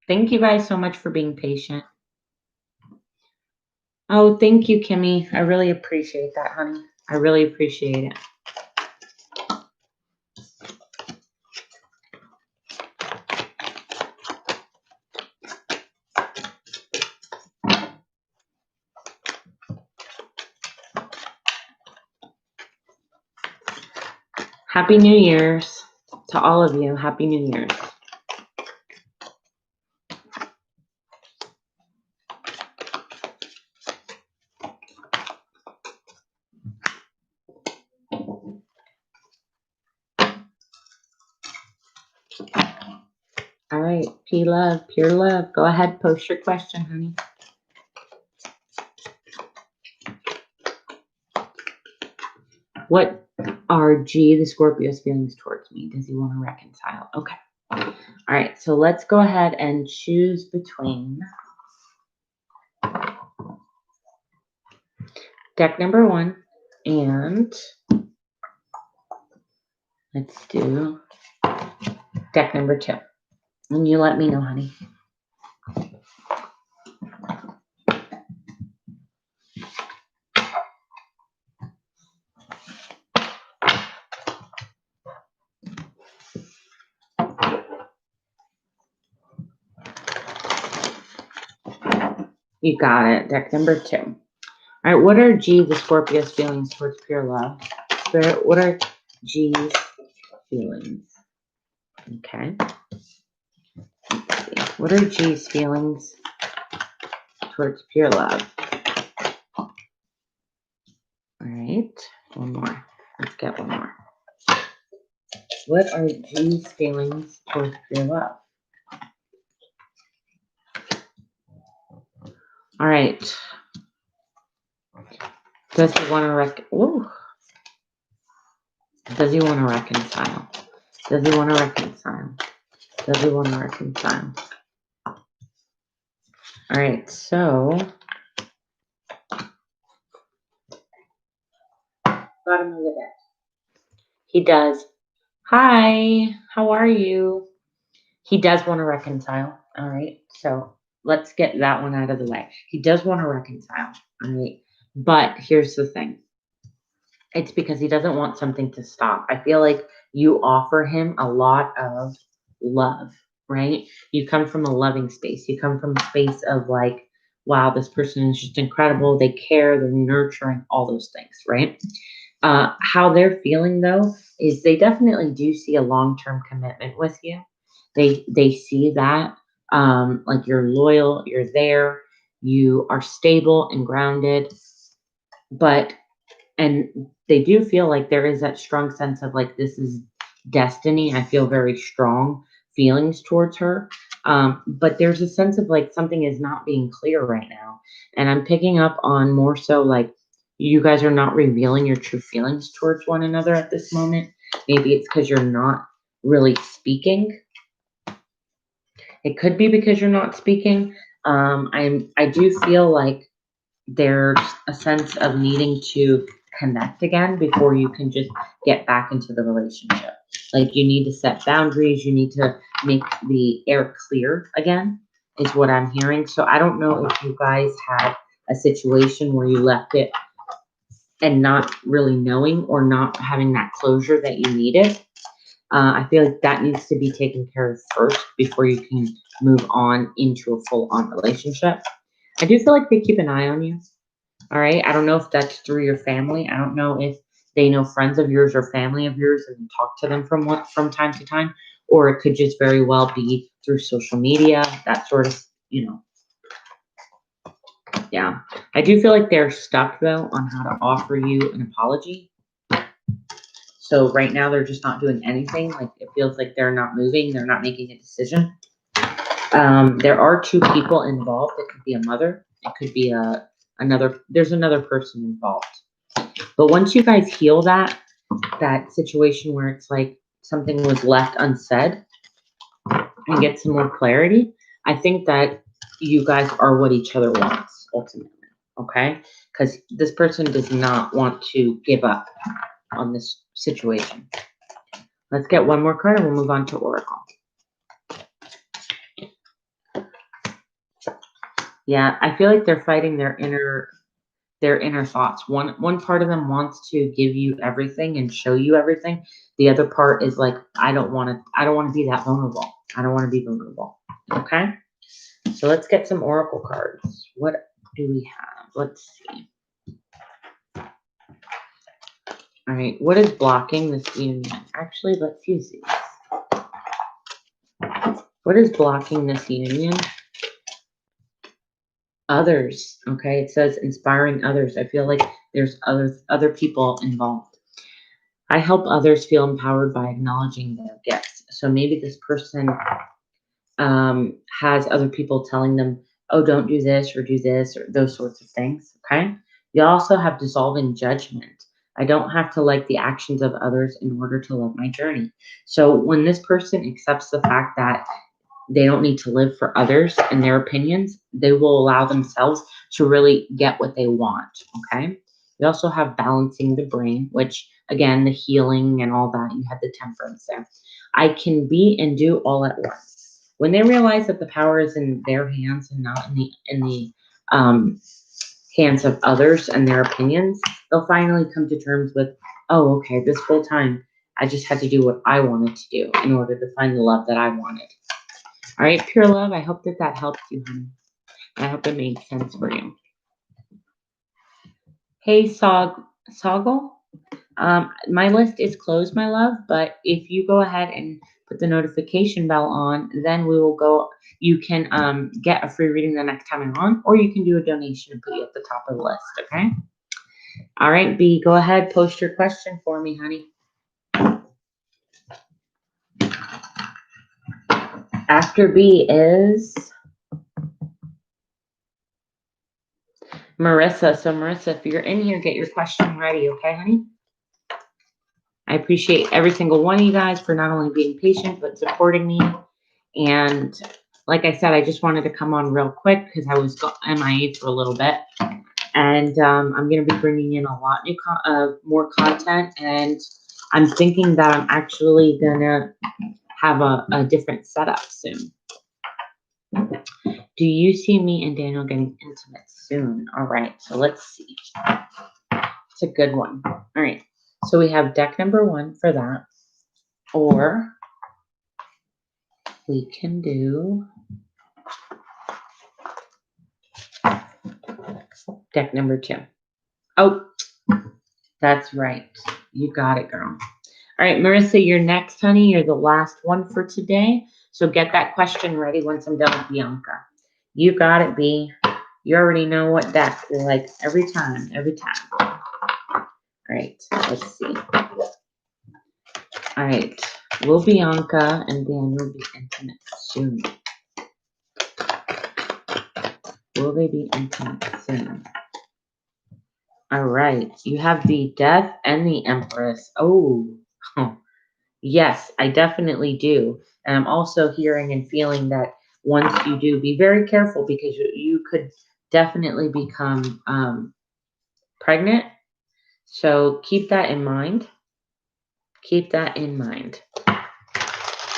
Thank you guys so much for being patient. Oh, thank you, Kimmy. I really appreciate that, honey. I really appreciate it. Happy New Year's to all of you. Happy New Year's. All right, P Love, Pure Love. Go ahead, post your question, honey. What are G, the Scorpio's feelings towards me? Does he want to reconcile? Okay. All right, so let's go ahead and choose between deck number 1 and let's do deck number 2. And you let me know, honey. You got it. Deck number 2. All right, what are G, the Scorpio's feelings towards Pure Love? Spirit, what are G's feelings? Okay. Let's see. What are G's feelings towards Pure Love? All right, one more. Let's get one more. What are G's feelings towards Pure Love? All right. Does he want to Does he want to reconcile? Does he want to reconcile? Does he want to reconcile? All right, so bottom of the deck. He does. Hi, how are you? He does want to reconcile. All right, so let's get that one out of the way. He does want to reconcile. All right, but here's the thing. It's because he doesn't want something to stop. I feel like you offer him a lot of love, right? You come from a loving space. You come from a space of like, wow, this person is just incredible. They care, they're nurturing, all those things, right? How they're feeling though is they definitely do see a long-term commitment with you. They see that like you're loyal, you're there, you are stable and grounded, and they do feel like there is that strong sense of like this is destiny. I feel very strong feelings towards her. But there's a sense of like something is not being clear right now. And I'm picking up on more so like you guys are not revealing your true feelings towards one another at this moment. Maybe it's because you're not really speaking. It could be because you're not speaking. I do feel like there's a sense of needing to connect again before you can just get back into the relationship. Like you need to set boundaries, you need to make the air clear again, is what I'm hearing. So I don't know if you guys had a situation where you left it and not really knowing or not having that closure that you needed. I feel like that needs to be taken care of first before you can move on into a full-on relationship. I do feel like they keep an eye on you. All right. I don't know if that's through your family. I don't know if they know friends of yours or family of yours and talk to them from time to time, or it could just very well be through social media, that sort of, yeah. I do feel like they're stuck though on how to offer you an apology. So right now they're just not doing anything. Like it feels like they're not moving. They're not making a decision. There are two people involved. It could be a mother. It could be there's another person involved. But once you guys heal that situation where it's like something was left unsaid and get some more clarity, I think that you guys are what each other wants ultimately. Okay? Because this person does not want to give up on this situation. Let's get one more card and we'll move on to Oracle. Yeah, I feel like they're fighting their inner thoughts. One part of them wants to give you everything and show you everything. The other part is like, I don't want to be that vulnerable. I don't want to be vulnerable. Okay? So let's get some Oracle cards. What do we have? Let's see. All right, what is blocking this union? Actually, let's use these. What is blocking this union? Others. Okay, it says inspiring others. I feel like there's other people involved. I help others feel empowered by acknowledging their gifts. So maybe this person has other people telling them, oh, don't do this or those sorts of things. Okay. You also have dissolving judgment. I don't have to like the actions of others in order to love my journey. So when this person accepts the fact that they don't need to live for others and their opinions, they will allow themselves to really get what they want. Okay. We also have balancing the brain, which again, the healing and all that, you had the temperance there. I can be and do all at once. When they realize that the power is in their hands and not in the hands of others and their opinions, they'll finally come to terms with, oh, okay, this whole time I just had to do what I wanted to do in order to find the love that I wanted. All right, pure love, I hope that helped you, honey. I hope it made sense for you. Hey, Soggle. My list is closed, my love, but if you go ahead and put the notification bell on, then we will go. You can get a free reading the next time I'm on, or you can do a donation and put you at the top of the list, okay? All right, B, go ahead, post your question for me, honey. After B is Marissa. So, Marissa, if you're in here, get your question ready, okay, honey? I appreciate every single one of you guys for not only being patient, but supporting me. And like I said, I just wanted to come on real quick because I was MIA for a little bit. And I'm going to be bringing in a lot more content. And I'm thinking that I'm actually going to have a different setup soon. Do you see me and Daniel getting intimate soon? All right, so let's see. It's a good one. All right, so we have deck number 1 for that. Or we can do deck number 2. Oh, that's right. You got it, girl. All right, Marissa, you're next, honey. You're the last one for today. So get that question ready once I'm done with Bianca. You got it, B. You already know what deck. You're like every time. All right, let's see. All right, will Bianca and Daniel be intimate soon? Will they be intimate soon? All right, you have the Death and the Empress. Oh, yes, I definitely do. And I'm also hearing and feeling that once you do, be very careful because you could definitely become pregnant. So keep that in mind. Keep that in mind.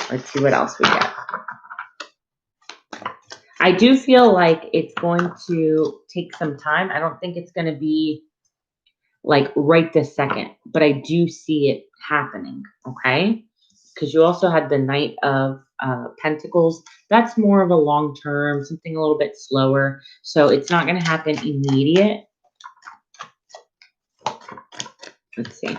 Let's see what else we get. I do feel like it's going to take some time. I don't think it's going to be like right this second, but I do see it happening, okay? Because you also had the Knight of Pentacles. That's more of a long term, something a little bit slower. So it's not going to happen immediate. Let's see.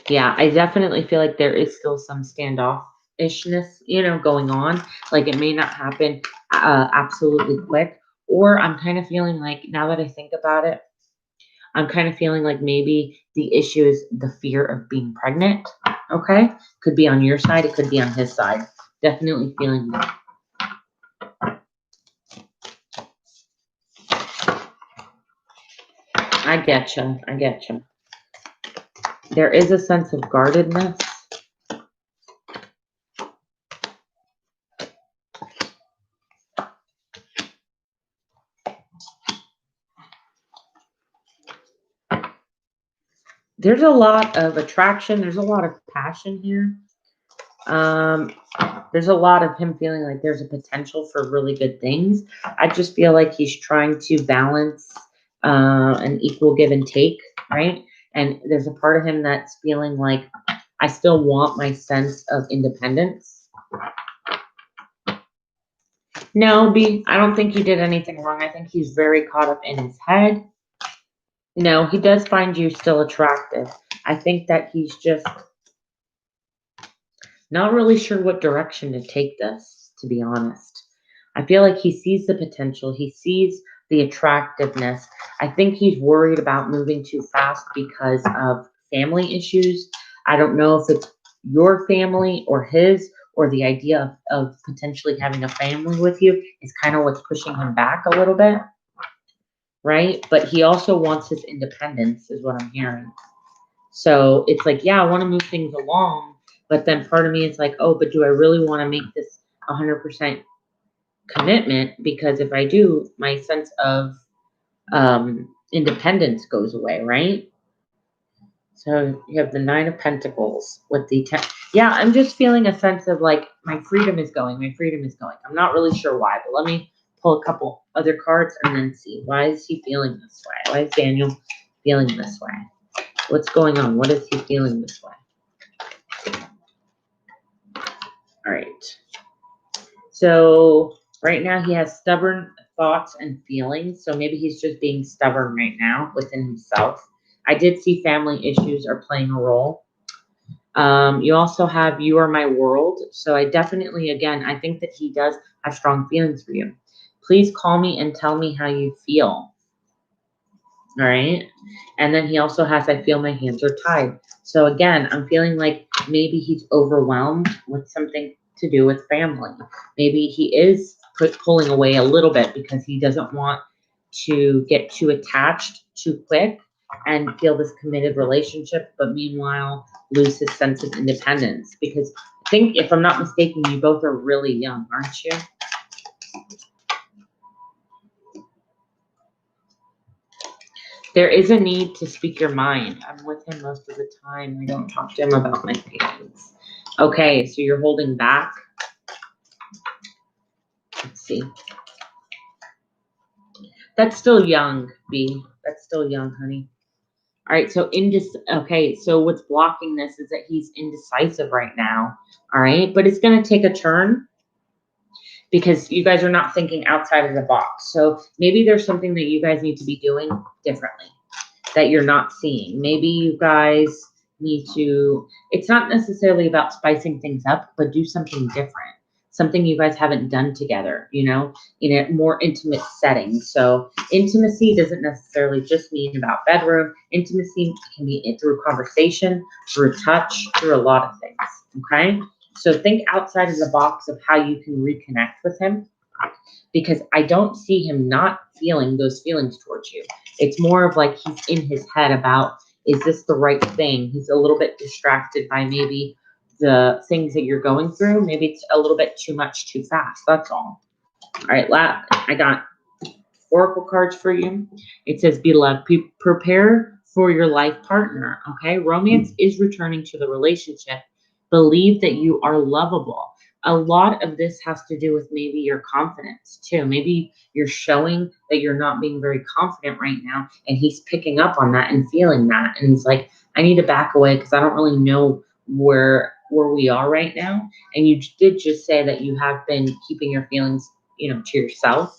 Yeah, I definitely feel like there is still some standoffishness, going on. Like it may not happen absolutely quick. Or I'm kind of feeling like, now that I think about it, I'm kind of feeling like maybe the issue is the fear of being pregnant. Okay. Could be on your side. It could be on his side. Definitely feeling that. I get you. I get you. There is a sense of guardedness. There's a lot of attraction. There's a lot of passion here. There's a lot of him feeling like there's a potential for really good things. I just feel like he's trying to balance an equal give and take, right? And there's a part of him that's feeling like I still want my sense of independence. No, B, I don't think he did anything wrong. I think he's very caught up in his head. No, he does find you still attractive. I think that he's just not really sure what direction to take this, to be honest. I feel like he sees the potential, he sees the attractiveness. I think he's worried about moving too fast because of family issues. I don't know if it's your family or his, or the idea of potentially having a family with you is kind of what's pushing him back a little bit, right? But he also wants his independence, is what I'm hearing. So it's like, yeah, I want to move things along, but then part of me is like, oh, but do I really want to make this 100% commitment? Because if I do, my sense of independence goes away, right? So you have the Nine of Pentacles with the 10. Yeah, I'm just feeling a sense of like my freedom is going. My freedom is going. I'm not really sure why, but let me pull a couple other cards and then see. Why is he feeling this way? Why is Daniel feeling this way? What's going on? What is he feeling this way? All right. So right now he has stubborn thoughts and feelings. So maybe he's just being stubborn right now within himself. I did see family issues are playing a role. You also have You Are My World. So I definitely, again, I think that he does have strong feelings for you. Please call me and tell me how you feel. All right. And then he also has, I feel my hands are tied. So again, I'm feeling like maybe he's overwhelmed with something to do with family. Maybe he is pulling away a little bit because he doesn't want to get too attached too quick and feel this committed relationship, but meanwhile lose his sense of independence. Because I think, if I'm not mistaken, you both are really young, aren't you? There is a need to speak your mind. I'm with him most of the time. I don't talk to him about my feelings. Okay, so you're holding back. Let's see. That's still young, B. That's still young, honey. All right, so okay, so what's blocking this is that he's indecisive right now. All right, but it's going to take a turn because you guys are not thinking outside of the box. So maybe there's something that you guys need to be doing differently that you're not seeing. Maybe you guys need to, it's not necessarily about spicing things up, but do something different. Something you guys haven't done together, in a more intimate setting. So intimacy doesn't necessarily just mean about bedroom. Intimacy can be through conversation, through touch, through a lot of things, okay? So think outside of the box of how you can reconnect with him, because I don't see him not feeling those feelings towards you. It's more of like he's in his head about, is this the right thing? He's a little bit distracted by maybe the things that you're going through. Maybe it's a little bit too much too fast. That's all. All right, I got oracle cards for you. It says, beloved, prepare for your life partner. Okay, romance is returning to the relationship. Believe that you are lovable. a lot of this has to do with maybe your confidence too. Maybe you're showing that you're not being very confident right now, and he's picking up on that and feeling that. And he's like, I need to back away because I don't really know where we are right now. And you did just say that you have been keeping your feelings, to yourself.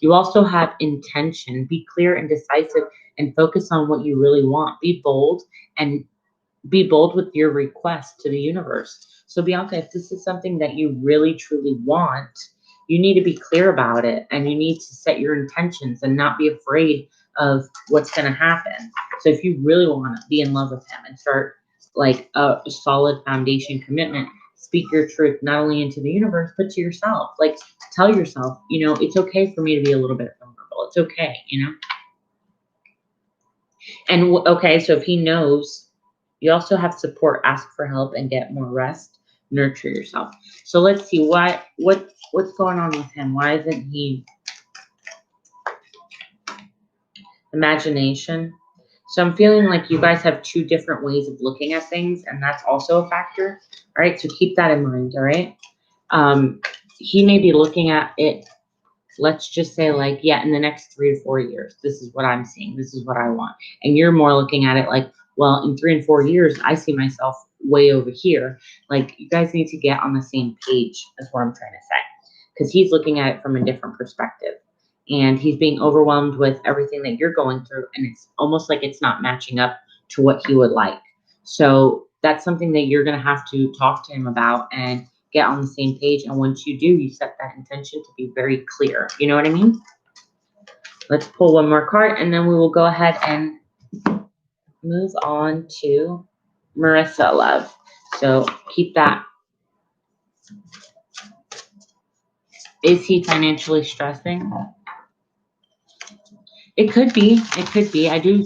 You also have intention. Be clear and decisive and focus on what you really want. And be bold with your request to the universe. So, Bianca, if this is something that you really truly want, you need to be clear about it, and you need to set your intentions and not be afraid of what's going to happen. So, if you really want to be in love with him and start like a solid foundation commitment, speak your truth not only into the universe, but to yourself. Like, tell yourself, it's okay for me to be a little bit vulnerable. It's okay. And okay, so if he knows, you also have support. Ask for help and get more rest. Nurture yourself. So let's see what's going on with him. Why isn't he imagination? So I'm feeling like you guys have two different ways of looking at things, and that's also a factor. All right, so keep that in mind. All right. He may be looking at it, let's just say, like, yeah, in the next 3 to 4 years, this is what I'm seeing. This is what I want. And you're more looking at it like, well, in 3 and 4 years, I see myself way over here. Like, you guys need to get on the same page, is what I'm trying to say. Because he's looking at it from a different perspective. And he's being overwhelmed with everything that you're going through. And it's almost like it's not matching up to what he would like. So that's something that you're going to have to talk to him about and get on the same page. And once you do, you set that intention to be very clear. You know what I mean? Let's pull one more card, and then we will go ahead and move on to Marissa, love. So keep that. Is he financially stressing? It could be. It could be. I do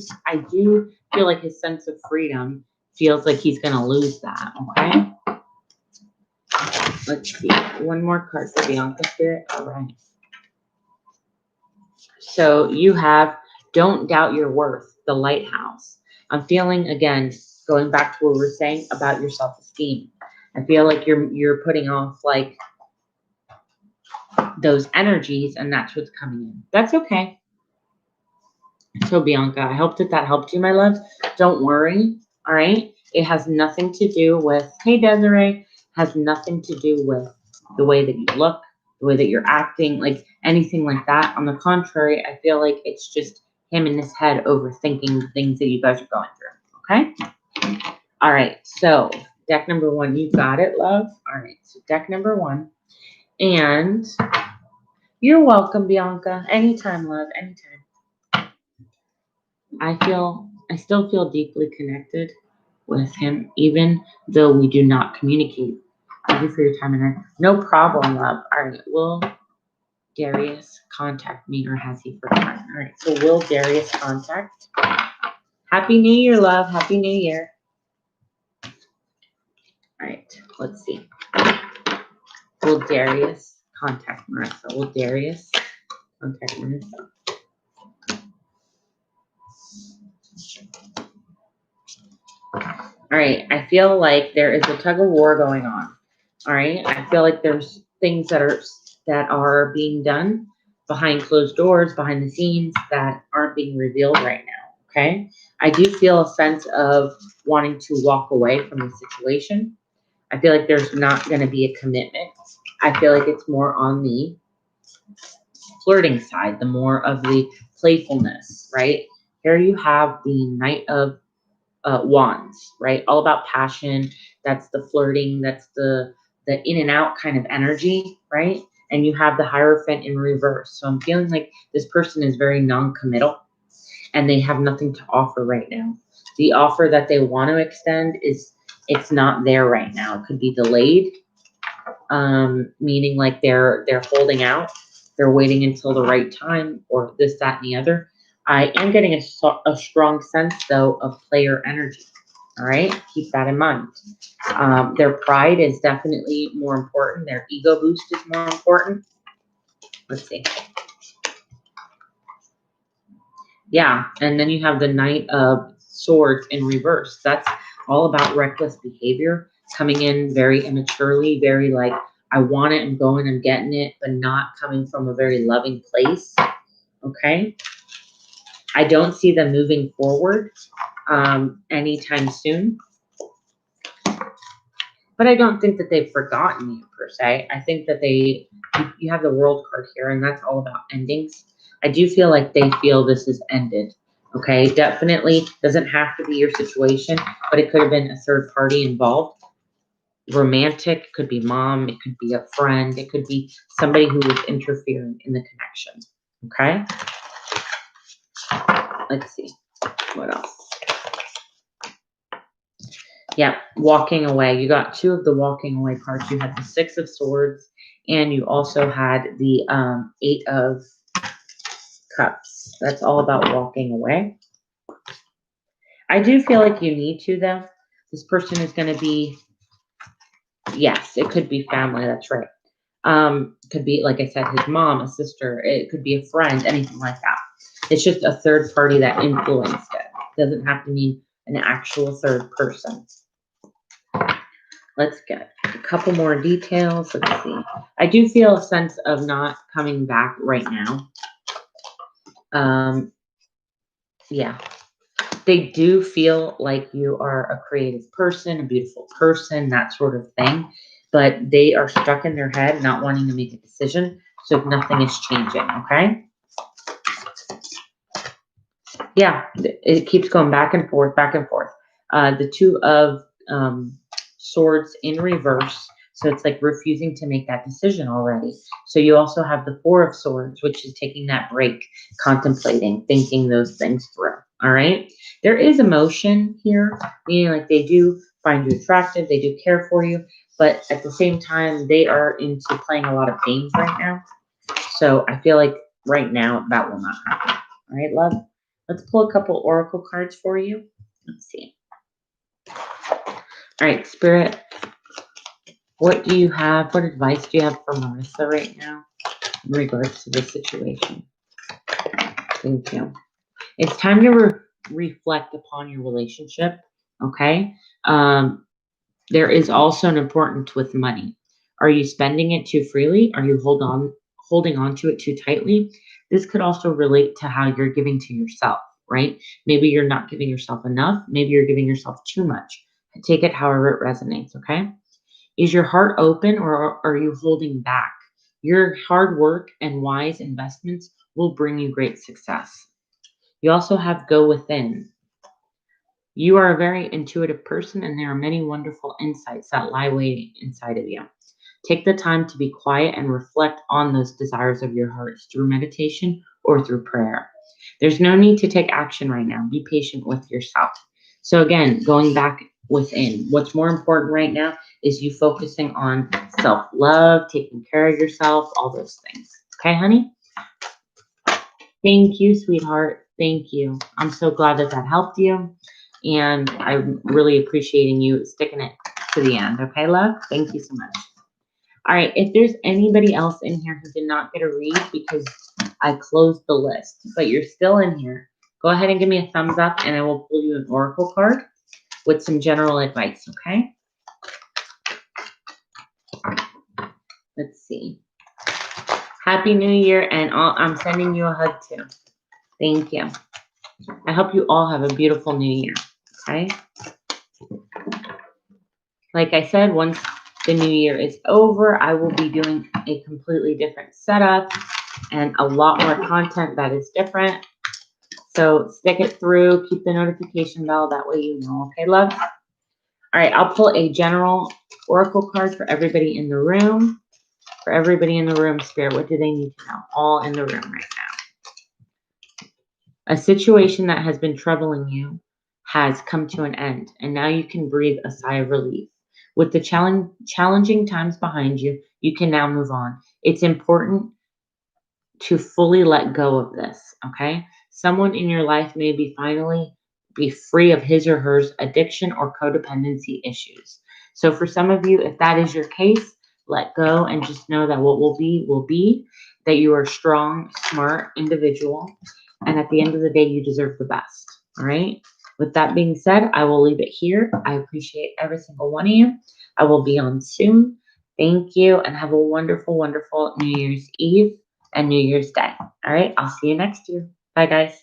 feel like his sense of freedom feels like he's going to lose that. Okay. Let's see. One more card for Bianca Spirit. All right. So you have Don't Doubt Your Worth, the Lighthouse. I'm feeling, again, going back to what we were saying about your self-esteem. I feel like you're putting off like those energies, and that's what's coming in. That's okay. So Bianca, I hope that helped you, my love. Don't worry. All right. It has nothing to do with, hey, Desiree, has nothing to do with the way that you look, the way that you're acting, like anything like that. On the contrary, I feel like it's just him in his head overthinking the things that you guys are going through. Okay. All right. So deck number 1, you got it, love. All right. So deck number 1. And you're welcome, Bianca. Anytime, love. Anytime. I still feel deeply connected with him, even though we do not communicate. Thank you for your time, and no problem, love. All right, will Darius contact me, or has he forgotten? All right, so will Darius contact? Happy New Year, love. Happy New Year. All right, let's see. Will Darius contact Marissa? Will Darius contact Marissa? All right, I feel like there is a tug of war going on. All right, I feel like there's things that are being done behind closed doors, behind the scenes, that aren't being revealed right now. Okay, I do feel a sense of wanting to walk away from the situation. I feel like there's not going to be a commitment. I feel like it's more on the flirting side, the more of the playfulness, right? Here you have the Knight of Wands, right? All about passion. That's the flirting. That's the in and out kind of energy, right? And you have the Hierophant in reverse. So I'm feeling like this person is very non-committal, and they have nothing to offer right now. The offer that they want to extend it's not there right now. It could be delayed, meaning like they're holding out. They're waiting until the right time, or this, that, and the other. I am getting a strong sense, though, of player energy. All right, keep that in mind. Their pride is definitely more important. Their ego boost is more important. Let's see. Yeah, and then you have the Knight of Swords in reverse. That's all about reckless behavior. coming in very immaturely, very like, I want it, I'm going, I'm getting it, but not coming from a very loving place. Okay. I don't see them moving forward anytime soon. But I don't think that they've forgotten you per se. I think that you have the World card here, and that's all about endings. I do feel like they feel this is ended. Okay, definitely doesn't have to be your situation, but it could have been a third party involved. Romantic, it could be mom, it could be a friend, it could be somebody who was interfering in the connection. Okay, let's see what else. Yeah, walking away. You got two of the walking away cards. You had the Six of Swords, and you also had the Eight of Cups. That's all about walking away. I do feel like you need to, though. This person is going to be, yes, it could be family. That's right. Could be, like I said, his mom, a sister. It could be a friend, anything like that. It's just a third party that influenced it. Doesn't have to mean an actual third person. Let's get a couple more details. Let's see. I do feel a sense of not coming back right now. Yeah. They do feel like you are a creative person, a beautiful person, that sort of thing. But they are stuck in their head, not wanting to make a decision. So nothing is changing, okay? Yeah, it keeps going back and forth, back and forth. The Two of Swords in reverse. So it's like refusing to make that decision already. So you also have the Four of Swords, which is taking that break, contemplating, thinking those things through. All right. There is emotion here, meaning like they do find you attractive, they do care for you, but at the same time, they are into playing a lot of games right now. So I feel like right now that will not happen. All right, love. Let's pull a couple oracle cards for you. Let's see. All right, Spirit. What do you have? What advice do you have for Marissa right now in regards to this situation? Thank you. It's time to reflect upon your relationship, okay? There is also an importance with money. Are you spending it too freely? Are you holding on to it too tightly? This could also relate to how you're giving to yourself, right? Maybe you're not giving yourself enough. Maybe you're giving yourself too much. Take it however it resonates, okay? Is your heart open or are you holding back? Your hard work and wise investments will bring you great success. You also have go within. You are a very intuitive person, and there are many wonderful insights that lie waiting inside of you. Take the time to be quiet and reflect on those desires of your hearts through meditation or through prayer. There's no need to take action right now. Be patient with yourself. So, again, going back within, what's more important right now is you focusing on self love, taking care of yourself, all those things. Okay, honey? Thank you, sweetheart. Thank you. I'm so glad that helped you. And I'm really appreciating you sticking it to the end. Okay, love? Thank you so much. All right. If there's anybody else in here who did not get a read because I closed the list, but you're still in here, go ahead and give me a thumbs up and I will pull you an oracle card with some general advice. Okay. Let's see. Happy New Year. And I'm sending you a hug too. Thank you. I hope you all have a beautiful new year. Okay. Like I said, once the new year is over, I will be doing a completely different setup and a lot more content that is different. So stick it through, keep the notification bell, that way you know. Okay, love? All right, I'll pull a general oracle card for everybody in the room. For everybody in the room, Spirit, what do they need to know? All in the room right now. A situation that has been troubling you has come to an end, and now you can breathe a sigh of relief. With the challenging times behind you, you can now move on. It's important to fully let go of this, okay? Someone in your life may be finally be free of his or her addiction or codependency issues. So for some of you, if that is your case, let go and just know that what will be, that you are a strong, smart individual. And at the end of the day, you deserve the best, all right? With that being said, I will leave it here. I appreciate every single one of you. I will be on soon. Thank you and have a wonderful, wonderful New Year's Eve and New Year's Day. All right. I'll see you next year. Bye, guys.